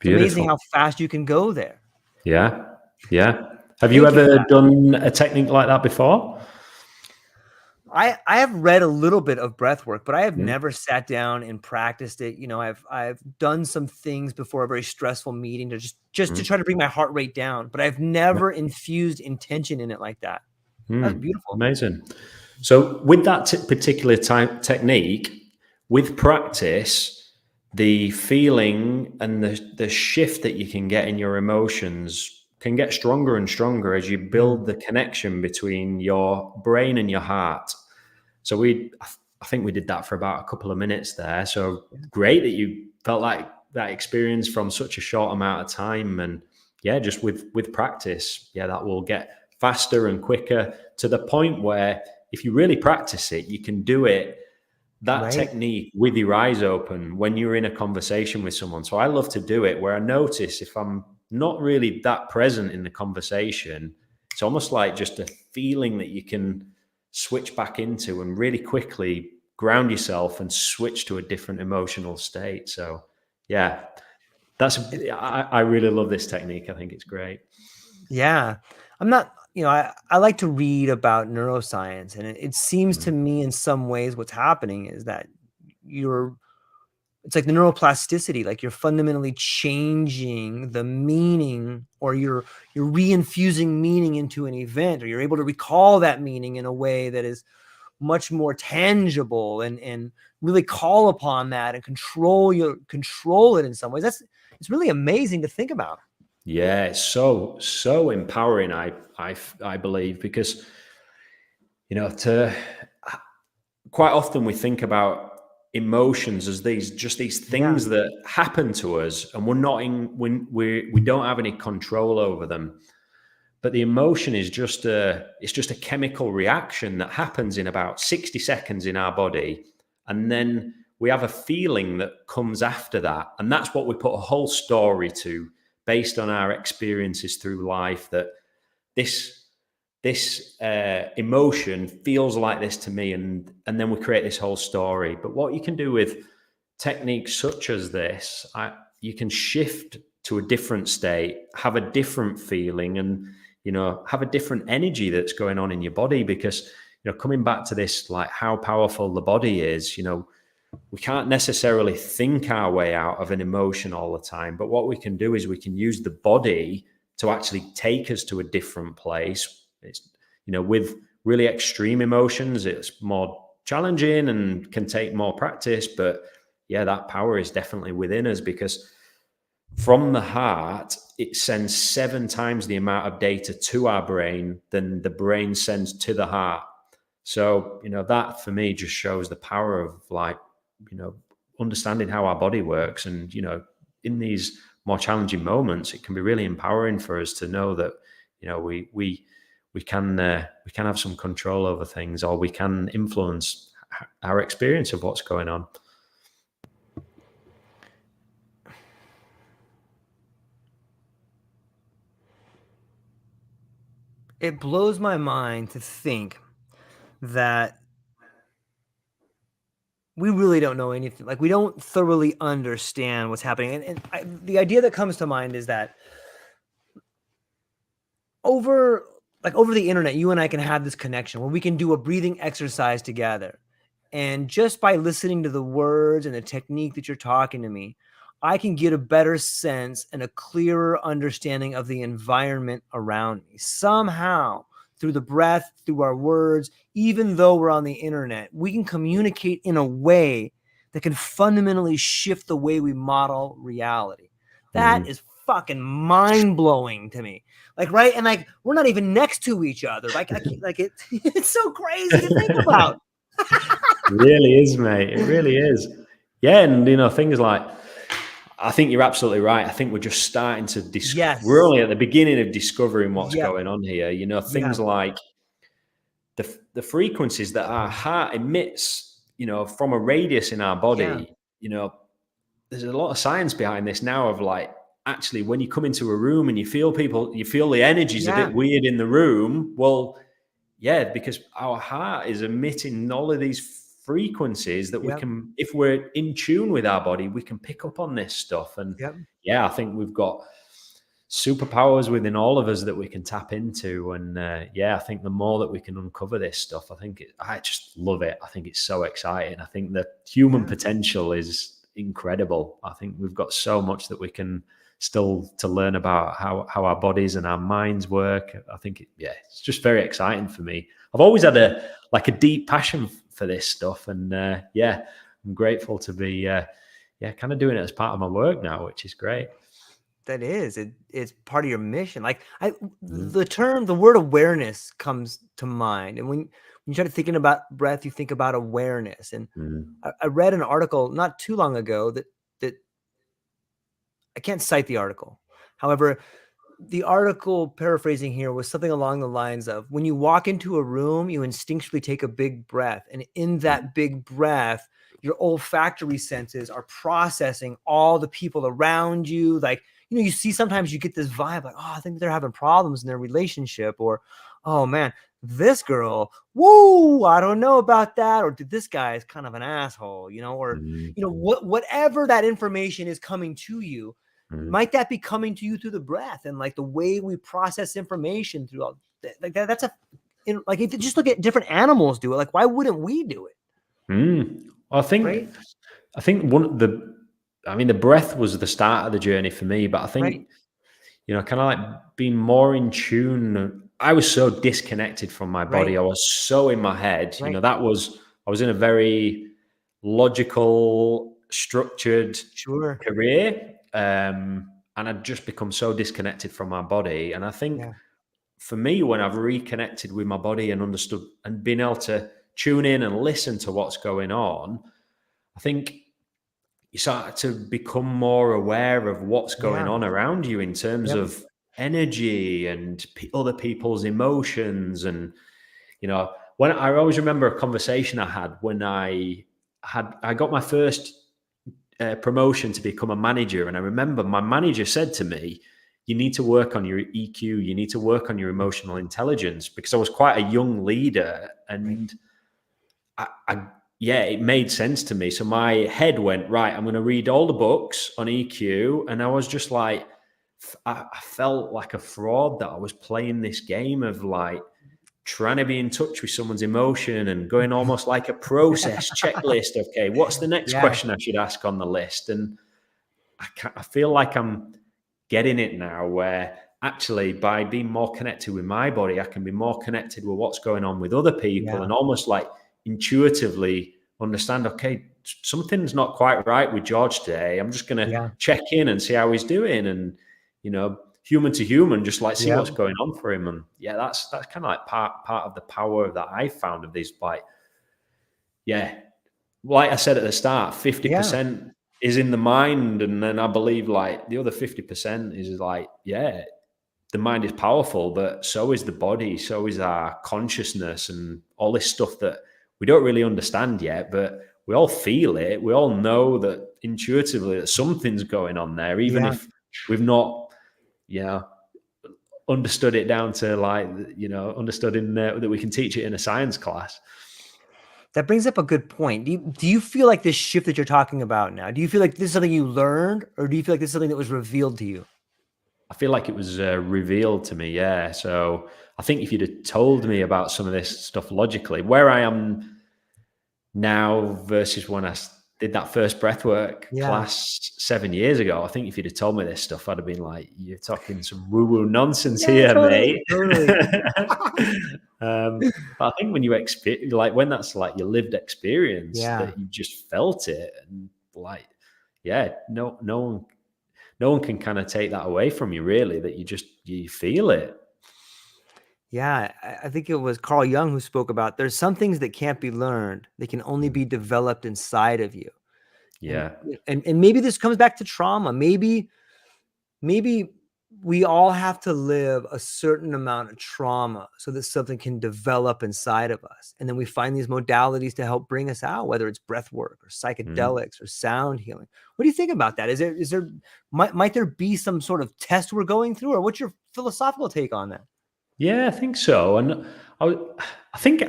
Speaker 1: It's amazing
Speaker 2: Beautiful.
Speaker 1: how fast you can go there.
Speaker 2: Yeah. Yeah. Have you
Speaker 1: Thank you for
Speaker 2: ever
Speaker 1: that.
Speaker 2: done a technique like that before?
Speaker 1: I have read a little bit of breath work, but I have
Speaker 2: Yeah.
Speaker 1: never sat down and practiced it. You know, I've done some things before a very stressful meeting to just to
Speaker 2: Mm.
Speaker 1: try to bring my heart rate down, but I've never infused intention in it like that. That's beautiful.
Speaker 2: Amazing. So with that particular technique, with practice, the feeling and the shift that you can get in your emotions can get stronger and stronger as you build the connection between your brain and your heart. So I think we did that for about a couple of minutes there. So great that you felt like that experience from such a short amount of time. And yeah, just with practice, yeah, that will get faster and quicker to the point where if you really practice it, you can do it, that
Speaker 1: Right.
Speaker 2: technique, with your eyes open when you're in a conversation with someone. So I love to do it where I notice if I'm not really that present in the conversation, it's almost like just a feeling that you can switch back into and really quickly ground yourself and switch to a different emotional state. So yeah, I really love this technique. I think it's great.
Speaker 1: Yeah. I'm not, I like to read about neuroscience, and it seems to me in some ways what's happening is that it's like the neuroplasticity, like you're fundamentally changing the meaning, or you're reinfusing meaning into an event, or you're able to recall that meaning in a way that is much more tangible and really call upon that and control it in some ways. It's really amazing to think about.
Speaker 2: Yeah, it's so empowering. I believe, because to quite often we think about emotions as these
Speaker 1: Yeah.
Speaker 2: things that happen to us, and we're not in when we don't have any control over them. But the emotion is just a chemical reaction that happens in about 60 seconds in our body, and then we have a feeling that comes after that, and that's what we put a whole story to, based on our experiences through life, that this emotion feels like this to me, and then we create this whole story. But what you can do with techniques such as this, you can shift to a different state, have a different feeling, and have a different energy that's going on in your body. Because coming back to this, like how powerful the body is, we can't necessarily think our way out of an emotion all the time, but what we can do is we can use the body to actually take us to a different place. It's, with really extreme emotions, it's more challenging and can take more practice, but yeah, that power is definitely within us, because from the heart, it sends 7 times the amount of data to our brain than the brain sends to the heart. So, that for me just shows the power of, like, understanding how our body works. And, in these more challenging moments, it can be really empowering for us to know that, we can have some control over things, or we can influence our experience of what's going on.
Speaker 1: It blows my mind to think that we really don't know anything. Like, we don't thoroughly understand what's happening. The idea that comes to mind is that over the internet, you and I can have this connection where we can do a breathing exercise together. And just by listening to the words and the technique that you're talking to me, I can get a better sense and a clearer understanding of the environment around me. Somehow, through the breath, through our words, even though we're on the internet, we can communicate in a way that can fundamentally shift the way we model reality. That is fucking mind-blowing to me. Like, right? And like, we're not even next to each other. Like, it's so crazy to think about.
Speaker 2: It really is, mate. It really is. Yeah, and things like, I think you're absolutely right. I think we're just starting to
Speaker 1: Yes.
Speaker 2: we're only at the beginning of discovering what's
Speaker 1: Yep.
Speaker 2: going on here. Things
Speaker 1: Yeah.
Speaker 2: like the frequencies that our heart emits, from a radius in our body. There's a lot of science behind this now, of like, actually, when you come into a room and you feel the energy's a bit weird in the room. Well, yeah, because our heart is emitting all of these frequencies that we
Speaker 1: Yep.
Speaker 2: can, if we're in tune with our body, we can pick up on this stuff. And
Speaker 1: Yep.
Speaker 2: yeah, I think we've got superpowers within all of us that we can tap into. And yeah, I think the more that we can uncover this stuff, I just love it. I think it's so exciting. I think the human potential is incredible. I think we've got so much that we can still to learn about how our bodies and our minds work. I think it's just very exciting for me. I've always had a deep passion for this stuff, and yeah, I'm grateful to be kind of doing it as part of my work now, which is great.
Speaker 1: That is, it's part of your mission. Like the word awareness comes to mind. And when you start thinking about breath, you think about awareness. And I read an article not too long ago that I can't cite the article. However, the article, paraphrasing here, was something along the lines of, when you walk into a room, you instinctually take a big breath. And in that big breath, your olfactory senses are processing all the people around you. Like, you see, sometimes you get this vibe like, oh, I think they're having problems in their relationship, or, oh man, this girl, whoa, I don't know about that, or this guy is kind of an asshole, or whatever that information is coming to you, might that be coming to you through the breath and like the way we process information through all like that? That's like, if you just look at different animals do it, like, why wouldn't we do it?
Speaker 2: I think
Speaker 1: right?
Speaker 2: the breath was the start of the journey for me, but I think, kind of like being more in tune. I was so disconnected from my body. I was so in my head, I was in a very logical, structured career. And I'd just become so disconnected from my body. And I think for me, when I've reconnected with my body and understood and been able to tune in and listen to what's going on, I think you start to become more aware of what's going on around you in terms of energy and other people's emotions. And, when I always remember a conversation I had when I got my first promotion to become a manager. And I remember my manager said to me, you need to work on your EQ. You need to work on your emotional intelligence, because I was quite a young leader. And it made sense to me. So my head went, right, I'm going to read all the books on EQ. And I was just like, I felt like a fraud that I was playing this game of like trying to be in touch with someone's emotion and going almost like a process checklist. Okay, what's the next question I should ask on the list? And I feel like I'm getting it now, where actually by being more connected with my body, I can be more connected with what's going on with other people and almost like intuitively understand, okay, something's not quite right with George today. I'm just going to check in and see how he's doing. And, human to human, just like see what's going on for him. And that's kind of like part of the power that I found of these, like I said at the start, 50% is in the mind. And then I believe like the other 50% is like, the mind is powerful, but so is the body, so is our consciousness and all this stuff that we don't really understand yet, but we all feel it. We all know that intuitively that something's going on there, even if we've not, understood it down to like, understood in that we can teach it in a science class.
Speaker 1: That brings up a good point. Do you feel like this shift that you're talking about now, do you feel like this is something you learned, or do you feel like this is something that was revealed to you?
Speaker 2: I feel like it was revealed to me. Yeah. So I think if you'd have told me about some of this stuff logically, where I am now versus when I did that first breathwork class 7 years ago, I think if you'd have told me this stuff, I'd have been like, you're talking some woo-woo nonsense here, mate.
Speaker 1: Totally.
Speaker 2: But I think when you experience, like when that's like your lived experience, that you just felt it, and like, no one can kind of take that away from you, really, that you feel it.
Speaker 1: Yeah, I think it was Carl Jung who spoke about, there's some things that can't be learned. They can only be developed inside of you.
Speaker 2: Yeah.
Speaker 1: And maybe this comes back to trauma. Maybe we all have to live a certain amount of trauma so that something can develop inside of us. And then we find these modalities to help bring us out, whether it's breath work or psychedelics or sound healing. What do you think about that? Might there be some sort of test we're going through, or what's your philosophical take on that?
Speaker 2: Yeah, I think so. And I think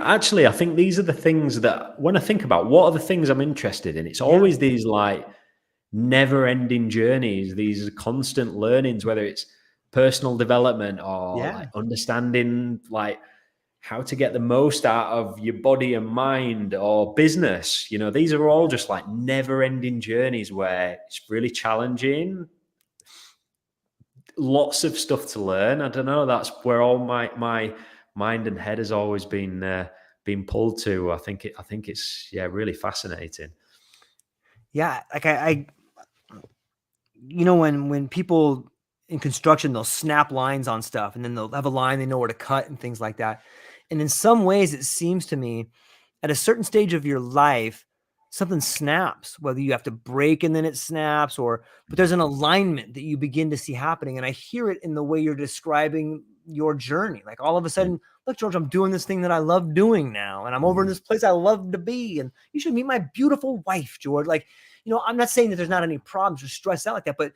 Speaker 2: these are the things that when I think about what are the things I'm interested in, it's
Speaker 1: Yeah.
Speaker 2: always these like never-ending journeys, these constant learnings, whether it's personal development or like understanding like how to get the most out of your body and mind or business. You know, these are all just like never-ending journeys where it's really challenging. Lots of stuff to learn. I don't know. That's where all my mind and head has always been pulled to. I think it's really fascinating.
Speaker 1: Yeah, like I you know, when people in construction, they'll snap lines on stuff, and then they'll have a line they know where to cut and things like that. And in some ways, it seems to me, at a certain stage of your life, something snaps, whether you have to break and then it snaps, but there's an alignment that you begin to see happening. And I hear it in the way you're describing your journey. Like all of a sudden, look, George, I'm doing this thing that I love doing now, and I'm over in this place I love to be. And you should meet my beautiful wife, George. Like, you know, I'm not saying that there's not any problems or stress out like that, but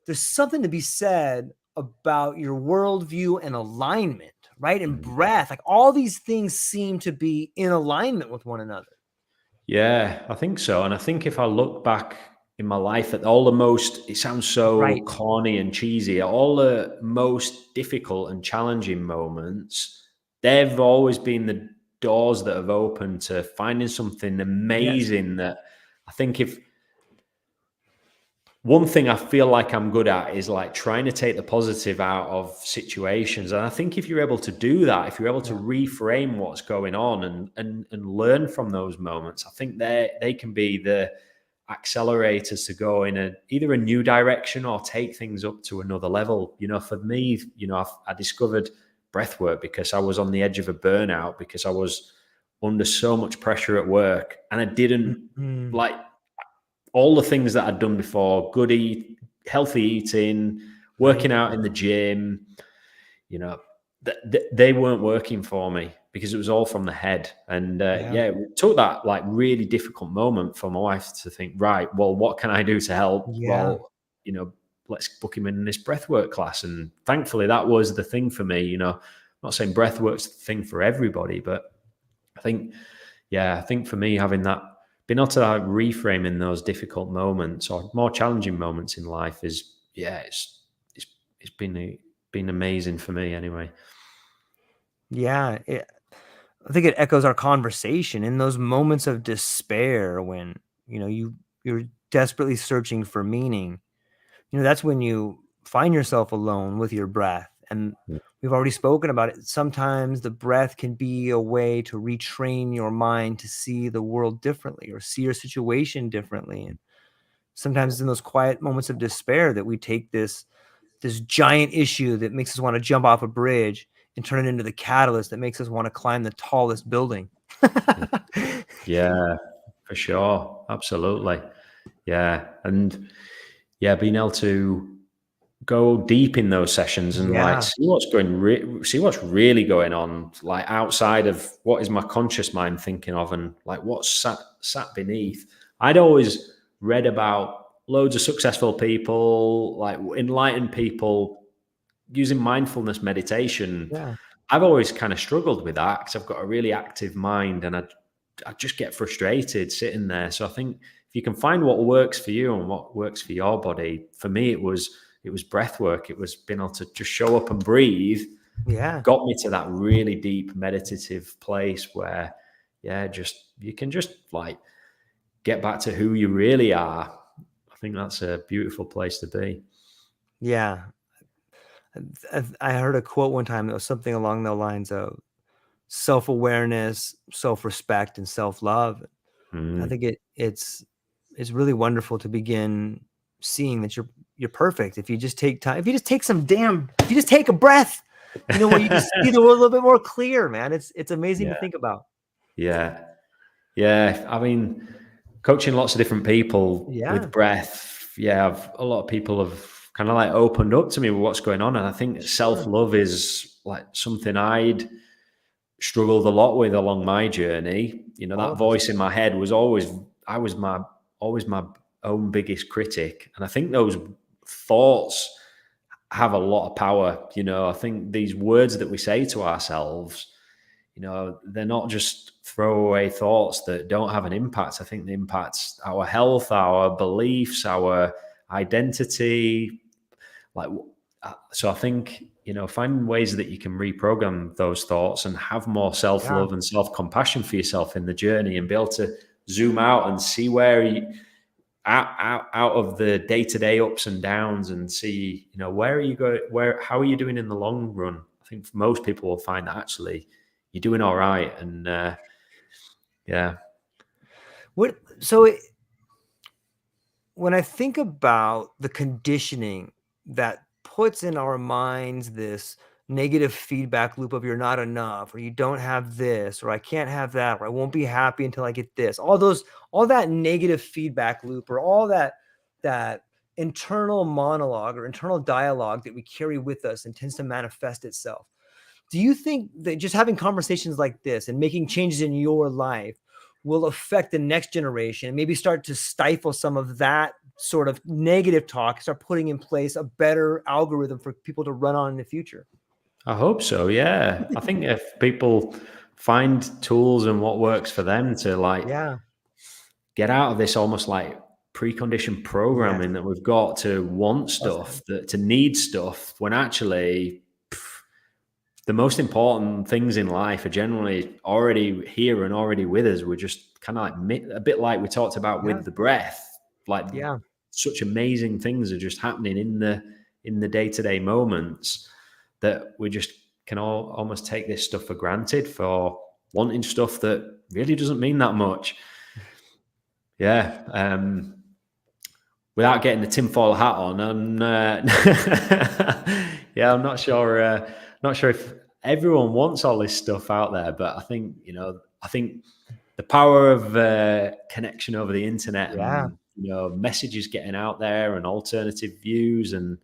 Speaker 1: there's something to be said about your worldview and alignment, right? And breath, like all these things seem to be in alignment with one another.
Speaker 2: Yeah, I think so. And I think if I look back in my life at all the most, it sounds so corny and cheesy, all the most difficult and challenging moments, they've always been the doors that have opened to finding something amazing that I think if one thing I feel like I'm good at is like trying to take the positive out of situations. And I think if you're able to do that, if you're able to reframe what's going on and learn from those moments, I think they can be the accelerators to go in either a new direction or take things up to another level. You know, for me, you know, I discovered breathwork because I was on the edge of a burnout, because I was under so much pressure at work and I didn't like all the things that I'd done before, healthy eating, working out in the gym, you know, they weren't working for me because it was all from the head. And it took that like really difficult moment for my wife to think, right, well, what can I do to help? Well, you know, let's book him in this breathwork class. And thankfully that was the thing for me. You know, I'm not saying breathwork's the thing for everybody, but I think for me, having that, being able to like reframe in those difficult moments or more challenging moments in life is, it's been amazing for me anyway.
Speaker 1: Yeah. I think it echoes our conversation in those moments of despair when, you know, you're desperately searching for meaning. You know, that's when you find yourself alone with your breath. And we've already spoken about it. Sometimes the breath can be a way to retrain your mind to see the world differently or see your situation differently. And sometimes it's in those quiet moments of despair that we take this giant issue that makes us want to jump off a bridge and turn it into the catalyst that makes us want to climb the tallest building.
Speaker 2: Yeah, for sure. Absolutely. Yeah. And being able to go deep in those sessions and like see what's really going on, like outside of what is my conscious mind thinking of, and like what's sat beneath. I'd always read about loads of successful people, like enlightened people using mindfulness meditation. I've always kind of struggled with that because I've got a really active mind and I just get frustrated sitting there. So I think if you can find what works for you and what works for your body, for me, it was breath work. It was being able to just show up and breathe. Got me to that really deep meditative place where, you can just like get back to who you really are. I think that's a beautiful place to be.
Speaker 1: Yeah. I heard a quote one time that was something along the lines of self-awareness, self-respect, and self-love. I think it's really wonderful to begin seeing that you're perfect. If you just take time, if you just take a breath, you know, where you just see the world a little bit more clear, man. It's amazing to think about.
Speaker 2: Yeah. I mean, coaching lots of different people with breath. A lot of people have kind of like opened up to me with what's going on. And I think self-love is like something I'd struggled a lot with along my journey. You know, that voice in my head was always my own biggest critic. And I think those thoughts have a lot of power. You know, I think these words that we say to ourselves, they're not just throwaway thoughts that don't have an impact. I think they impact our health, our beliefs, our identity. So I think, finding ways that you can reprogram those thoughts and have more self-love and self-compassion for yourself in the journey, and be able to zoom out and see where you out of the day-to-day ups and downs, and see, where are you going, how are you doing in the long run? I think most people will find that actually you're doing all right. And
Speaker 1: when I think about the conditioning that puts in our minds this negative feedback loop of you're not enough, or you don't have this, or I can't have that, or I won't be happy until I get this, all that negative feedback loop, or all that internal monologue or internal dialogue that we carry with us and tends to manifest itself. Do you think that just having conversations like this and making changes in your life will affect the next generation and maybe start to stifle some of that sort of negative talk, start putting in place a better algorithm for people to run on in the future?
Speaker 2: I hope so. Yeah. I think if people find tools and what works for them to get out of this almost like preconditioned programming that we've got to want stuff, to need stuff, when actually the most important things in life are generally already here and already with us. We're just kind of like a bit like we talked about with the breath, such amazing things are just happening in the day-to-day moments, that we just can all almost take this stuff for granted, for wanting stuff that really doesn't mean that much. Without getting the tinfoil hat on, and I'm not sure if everyone wants all this stuff out there, but I think the power of connection over the internet, and messages getting out there, and alternative views, and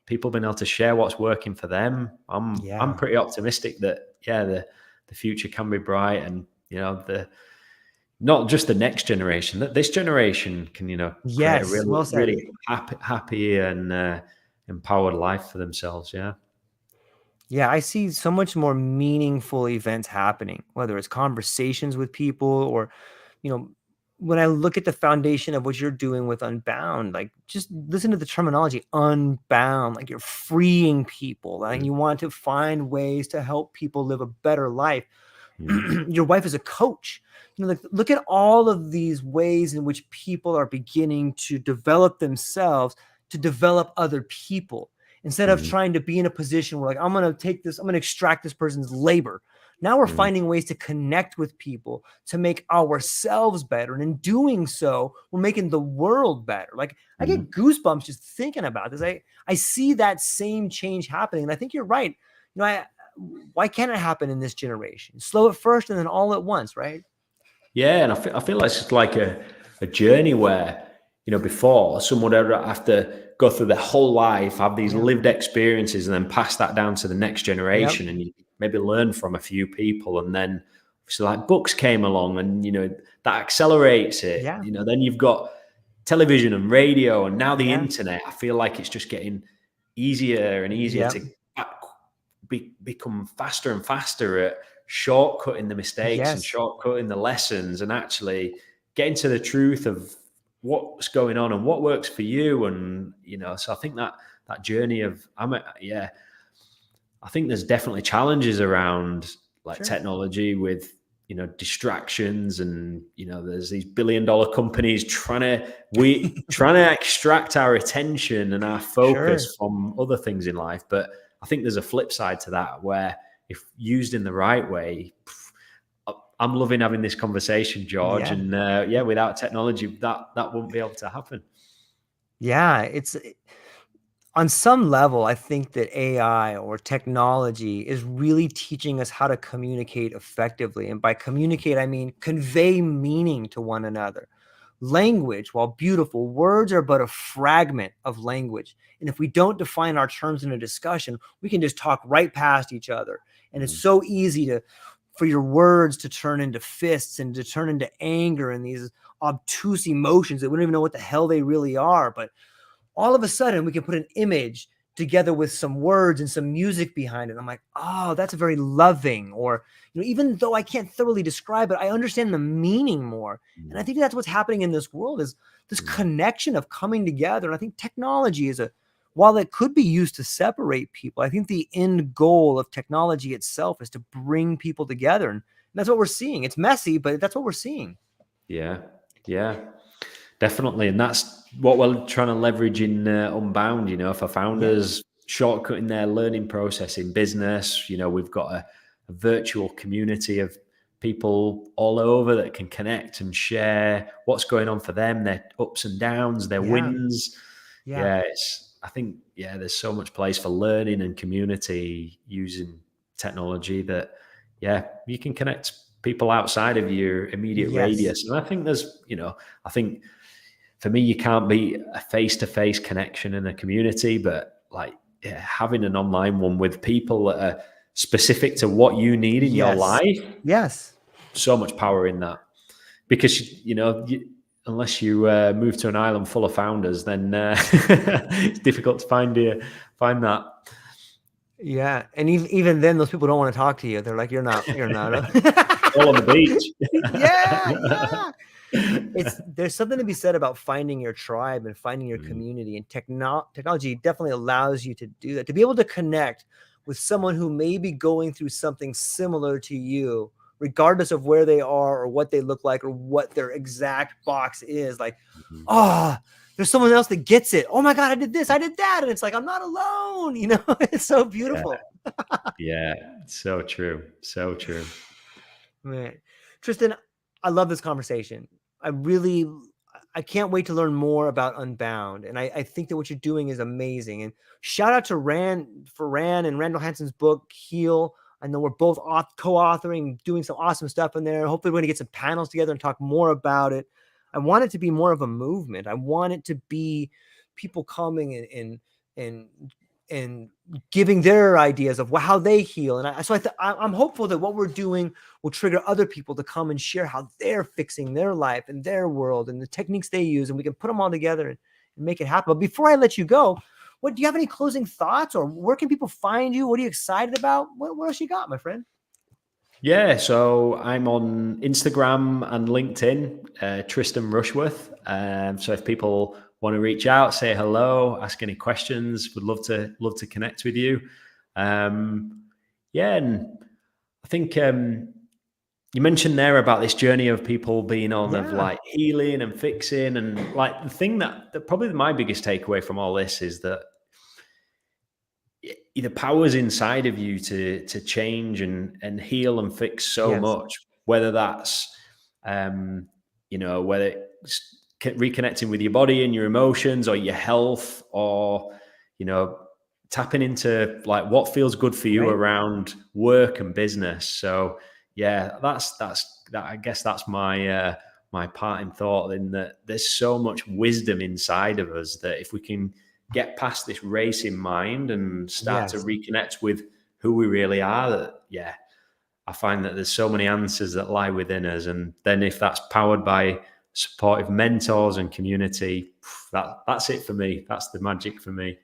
Speaker 2: people being able to share what's working for them. I'm pretty optimistic that the future can be bright, and not just the next generation, that this generation can create a really happy and empowered life for themselves.
Speaker 1: I see so much more meaningful events happening, whether it's conversations with people, or when I look at the foundation of what you're doing with Unbound, like, just listen to the terminology, unbound, like you're freeing people, and you want to find ways to help people live a better life. Your wife is a coach. Look at all of these ways in which people are beginning to develop themselves, to develop other people, instead of trying to be in a position where, like, I'm going to extract this person's labor. Now we're finding ways to connect with people, to make ourselves better. And in doing so, we're making the world better. Like, I get goosebumps just thinking about this. I see that same change happening. And I think you're right. Why can't it happen in this generation? Slow it first and then all at once, right?
Speaker 2: Yeah. And I feel like it's like a journey where, before, someone would have to go through their whole life, have these lived experiences, and then pass that down to the next generation. And you maybe learn from a few people, and then obviously like books came along, and that accelerates it. Then you've got television and radio, and now the internet. I feel like it's just getting easier and easier to become faster and faster at shortcutting the mistakes and shortcutting the lessons, and actually getting to the truth of what's going on and what works for you. And so I think that journey of I think there's definitely challenges around technology with distractions, and there's these billion-dollar companies trying to extract our attention and our focus from other things in life. But I think there's a flip side to that, where if used in the right way, I'm loving having this conversation, George. And without technology, that wouldn't be able to happen.
Speaker 1: It's on some level, I think that AI or technology is really teaching us how to communicate effectively. And by communicate, I mean convey meaning to one another. Language, while beautiful, words are but a fragment of language. And if we don't define our terms in a discussion, we can just talk right past each other. And it's so easy for your words to turn into fists, and to turn into anger, and these obtuse emotions that we don't even know what the hell they really are. But all of a sudden, we can put an image together with some words and some music behind it. I'm like, oh, that's very loving. Or, even though I can't thoroughly describe it, I understand the meaning more. And I think that's what's happening in this world, is this connection of coming together. And I think technology while it could be used to separate people, I think the end goal of technology itself is to bring people together. And that's what we're seeing. It's messy, but that's what we're seeing.
Speaker 2: Yeah, definitely. And that's what we're trying to leverage in Unbound, for founders, shortcutting their learning process in business. We've got a virtual community of people all over that can connect and share what's going on for them, their ups and downs, their wins. I think there's so much place for learning and community using technology that you can connect people outside of your immediate radius. And I think I think for me, you can't beat a face-to-face connection in a community, but having an online one with people that are specific to what you need in your life.
Speaker 1: Yes.
Speaker 2: So much power in that, because, unless you move to an island full of founders, then it's difficult to find that.
Speaker 1: Yeah. And even then, those people don't want to talk to you. They're like, you're not.
Speaker 2: All on the beach.
Speaker 1: Yeah. There's something to be said about finding your tribe and finding your community, and technology definitely allows you to do that, to be able to connect with someone who may be going through something similar to you, regardless of where they are or what they look like or what their exact box is. Like, there's someone else that gets it. Oh my God, I did this, I did that. And it's like, I'm not alone. It's so beautiful.
Speaker 2: Yeah. So true. So true.
Speaker 1: Man, Tristan, I love this conversation. I can't wait to learn more about Unbound. And I think that what you're doing is amazing. And shout out to Rand and Randall Hansen's book, Heal. I know we're both co-authoring, doing some awesome stuff in there. Hopefully we're going to get some panels together and talk more about it. I want it to be more of a movement. I want it to be people coming and giving their ideas of how they heal. And I'm hopeful that what we're doing will trigger other people to come and share how they're fixing their life and their world and the techniques they use. And we can put them all together and make it happen. But before I let you go, do you have any closing thoughts, or where can people find you? What are you excited about? What else you got, my friend?
Speaker 2: Yeah, so I'm on Instagram and LinkedIn, Tristan Rushworth. So if people want to reach out, say hello, ask any questions, would love to connect with you. And I think you mentioned there about this journey of people being on of healing and fixing, and the thing that probably my biggest takeaway from all this is that the power's inside of you to change and heal and fix so much, whether that's whether it's reconnecting with your body and your emotions or your health, or tapping into what feels good for you around work and business. So I guess that's my my parting thought, in that there's so much wisdom inside of us that if we can get past this racing mind and start to reconnect with who we really are, that I find that there's so many answers that lie within us. And then if that's powered by supportive mentors and community, that's it for me. That's the magic for me.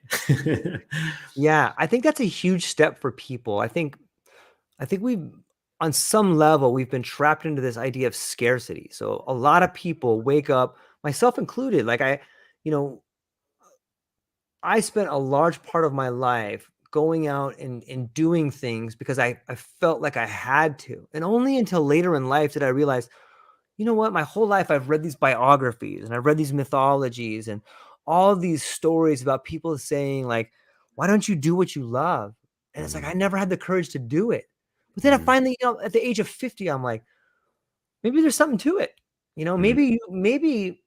Speaker 1: Yeah, I think that's a huge step for people. I think on some level, we've been trapped into this idea of scarcity. So a lot of people wake up, myself included, I spent a large part of my life going out and doing things because I felt like I had to. And only until later in life did I realize, you know what, my whole life I've read these biographies and I've read these mythologies and all of these stories about people saying, why don't you do what you love? And it's like, I never had the courage to do it. But then I finally, at the age of 50, I'm like, maybe there's something to it. Maybe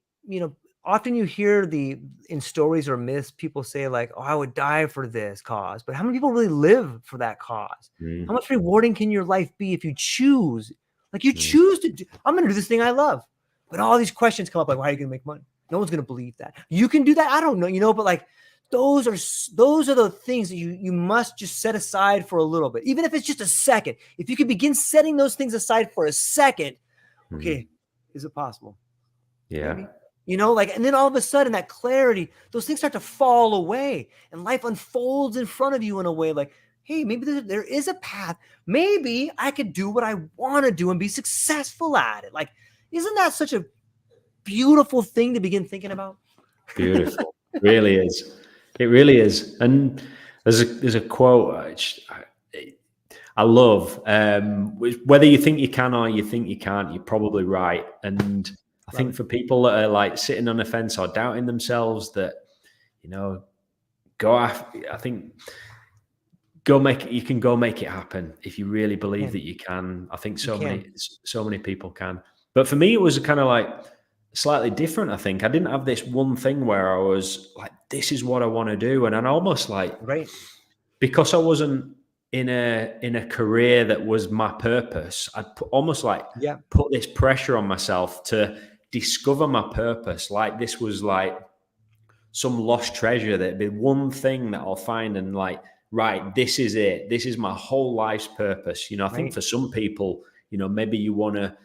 Speaker 1: often you hear in stories or myths, people say I would die for this cause. But how many people really live for that cause? How much rewarding can your life be if you choose? Choose to do, I'm going to do this thing I love. But all these questions come up, why are you going to make money? No one's going to believe that. You can do that. I don't know, but those are the things that you must just set aside for a little bit. Even if it's just a second, if you can begin setting those things aside for a second, okay, is it possible?
Speaker 2: Yeah.
Speaker 1: Maybe. You know, like, and then all of a sudden that clarity, those things start to fall away and life unfolds in front of you in a way like, hey, maybe there is a path. Maybe I could do what I want to do and be successful at it. Like, isn't that such a beautiful thing to begin thinking about?
Speaker 2: Beautiful. It really is. It really is. And there's a quote which I love. Whether you think you can or you think you can't, you're probably right. And I think for people that are like sitting on the fence or doubting themselves, that, you know, go after, I think you can go make it happen if you really believe that you can. I think so many people can. But for me, it was kind of like slightly different. I think I didn't have this one thing where I was like, this is what I want to do. And I almost like, because I wasn't in a career that was my purpose, I almost like put this pressure on myself to discover my purpose. Like this was like some lost treasure, that'd be one thing that I'll find and like, right, this is it. This is my whole life's purpose. You know, I think for some people, you know, maybe you want to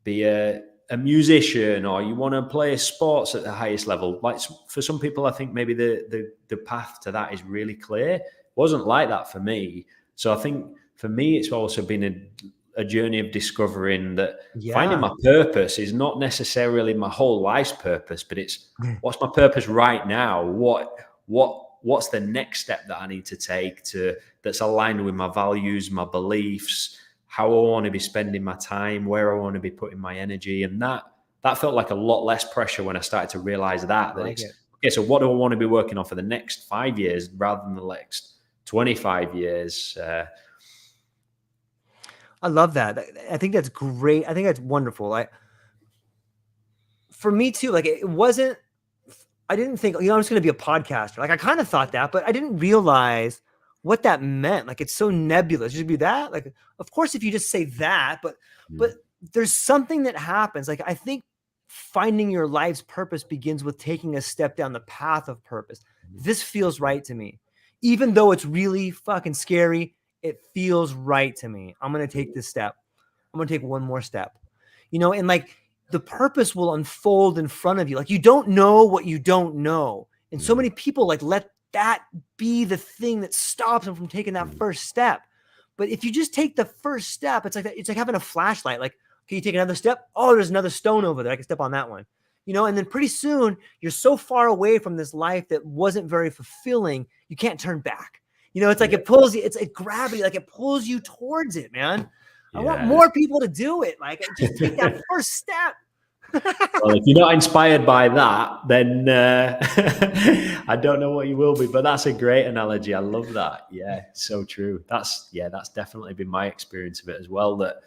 Speaker 2: be a musician or you want to play sports at the highest level. Like for some people, I think maybe the path to that is really clear. It wasn't like that for me. So I think for me, it's also been a journey of discovering that finding my purpose is not necessarily my whole life's purpose, but it's what's my purpose right now? What's the next step that I need to take that's aligned with my values, my beliefs, how I want to be spending my time, where I want to be putting my energy. And that felt like a lot less pressure when I started to realize that okay, so what do I want to be working on for the next 5 years rather than the next 25 years?
Speaker 1: I love that. I think that's great. I think that's wonderful. For me too, like I didn't think, you know, I'm just going to be a podcaster. Like I kind of thought that, but I didn't realize what that meant. Like it's so nebulous. You should be that. Like, of course, if you just say that, but there's something that happens. Like I think finding your life's purpose begins with taking a step down the path of purpose. This feels right to me, even though it's really fucking scary. It feels right to me. I'm going to take this step. I'm going to take one more step, you know, and like the purpose will unfold in front of you. Like you don't know what you don't know. And so many people like let that be the thing that stops them from taking that first step. But if you just take the first step, it's like that. It's like having a flashlight. Like, okay, you take another step. Oh, there's another stone over there. I can step on that one, you know, and then pretty soon you're so far away from this life that wasn't very fulfilling. You can't turn back. You know, it's like it pulls you, it's a gravity, like it pulls you towards it, man. I want more people to do it. Like just take that first step.
Speaker 2: Well, if you're not inspired by that, then I don't know what you will be, but that's a great analogy. I love that. Yeah, so true. That's definitely been my experience of it as well. That,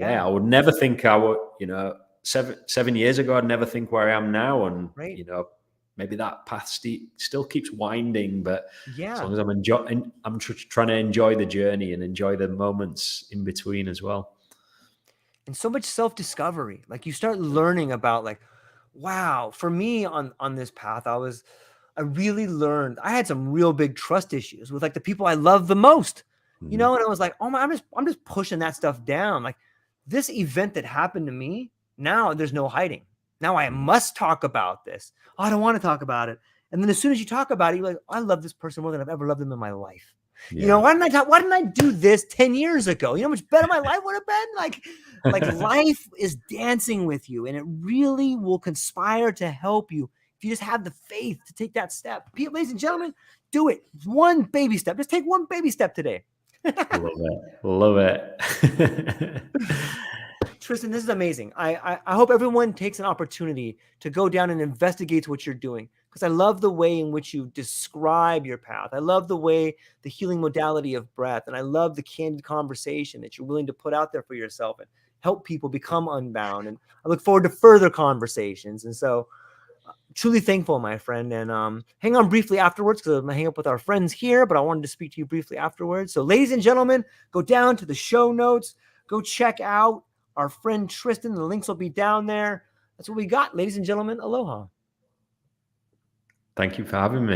Speaker 2: I would never think I would, you know, seven years ago, I'd never think where I am now. And, you know, maybe that path still keeps winding, but as long as I'm trying to enjoy the journey and enjoy the moments in between as well.
Speaker 1: And so much self-discovery. Like you start learning about like, wow, for me on this path, I really learned, I had some real big trust issues with like the people I love the most, you know? And I was like, oh my, I'm just pushing that stuff down. Like this event that happened to me, now there's no hiding. Now I must talk about this. Oh, I don't want to talk about it. And then as soon as you talk about it, you're like, I love this person more than I've ever loved them in my life. You know, why didn't I do this 10 years ago? You know how much better my life would have been? Like life is dancing with you, and it really will conspire to help you if you just have the faith to take that step. Ladies and gentlemen, do it. One baby step. Just take one baby step today.
Speaker 2: Love it.
Speaker 1: Tristan, this is amazing. I hope everyone takes an opportunity to go down and investigate what you're doing, because I love the way in which you describe your path. I love the healing modality of breath, and I love the candid conversation that you're willing to put out there for yourself and help people become unbound. And I look forward to further conversations. And so truly thankful, my friend. And hang on briefly afterwards, because I'm going to hang up with our friends here, but I wanted to speak to you briefly afterwards. So ladies and gentlemen, go down to the show notes, go check out our friend Tristan. The links will be down there. That's what we got. Ladies and gentlemen, aloha.
Speaker 2: Thank you for having me.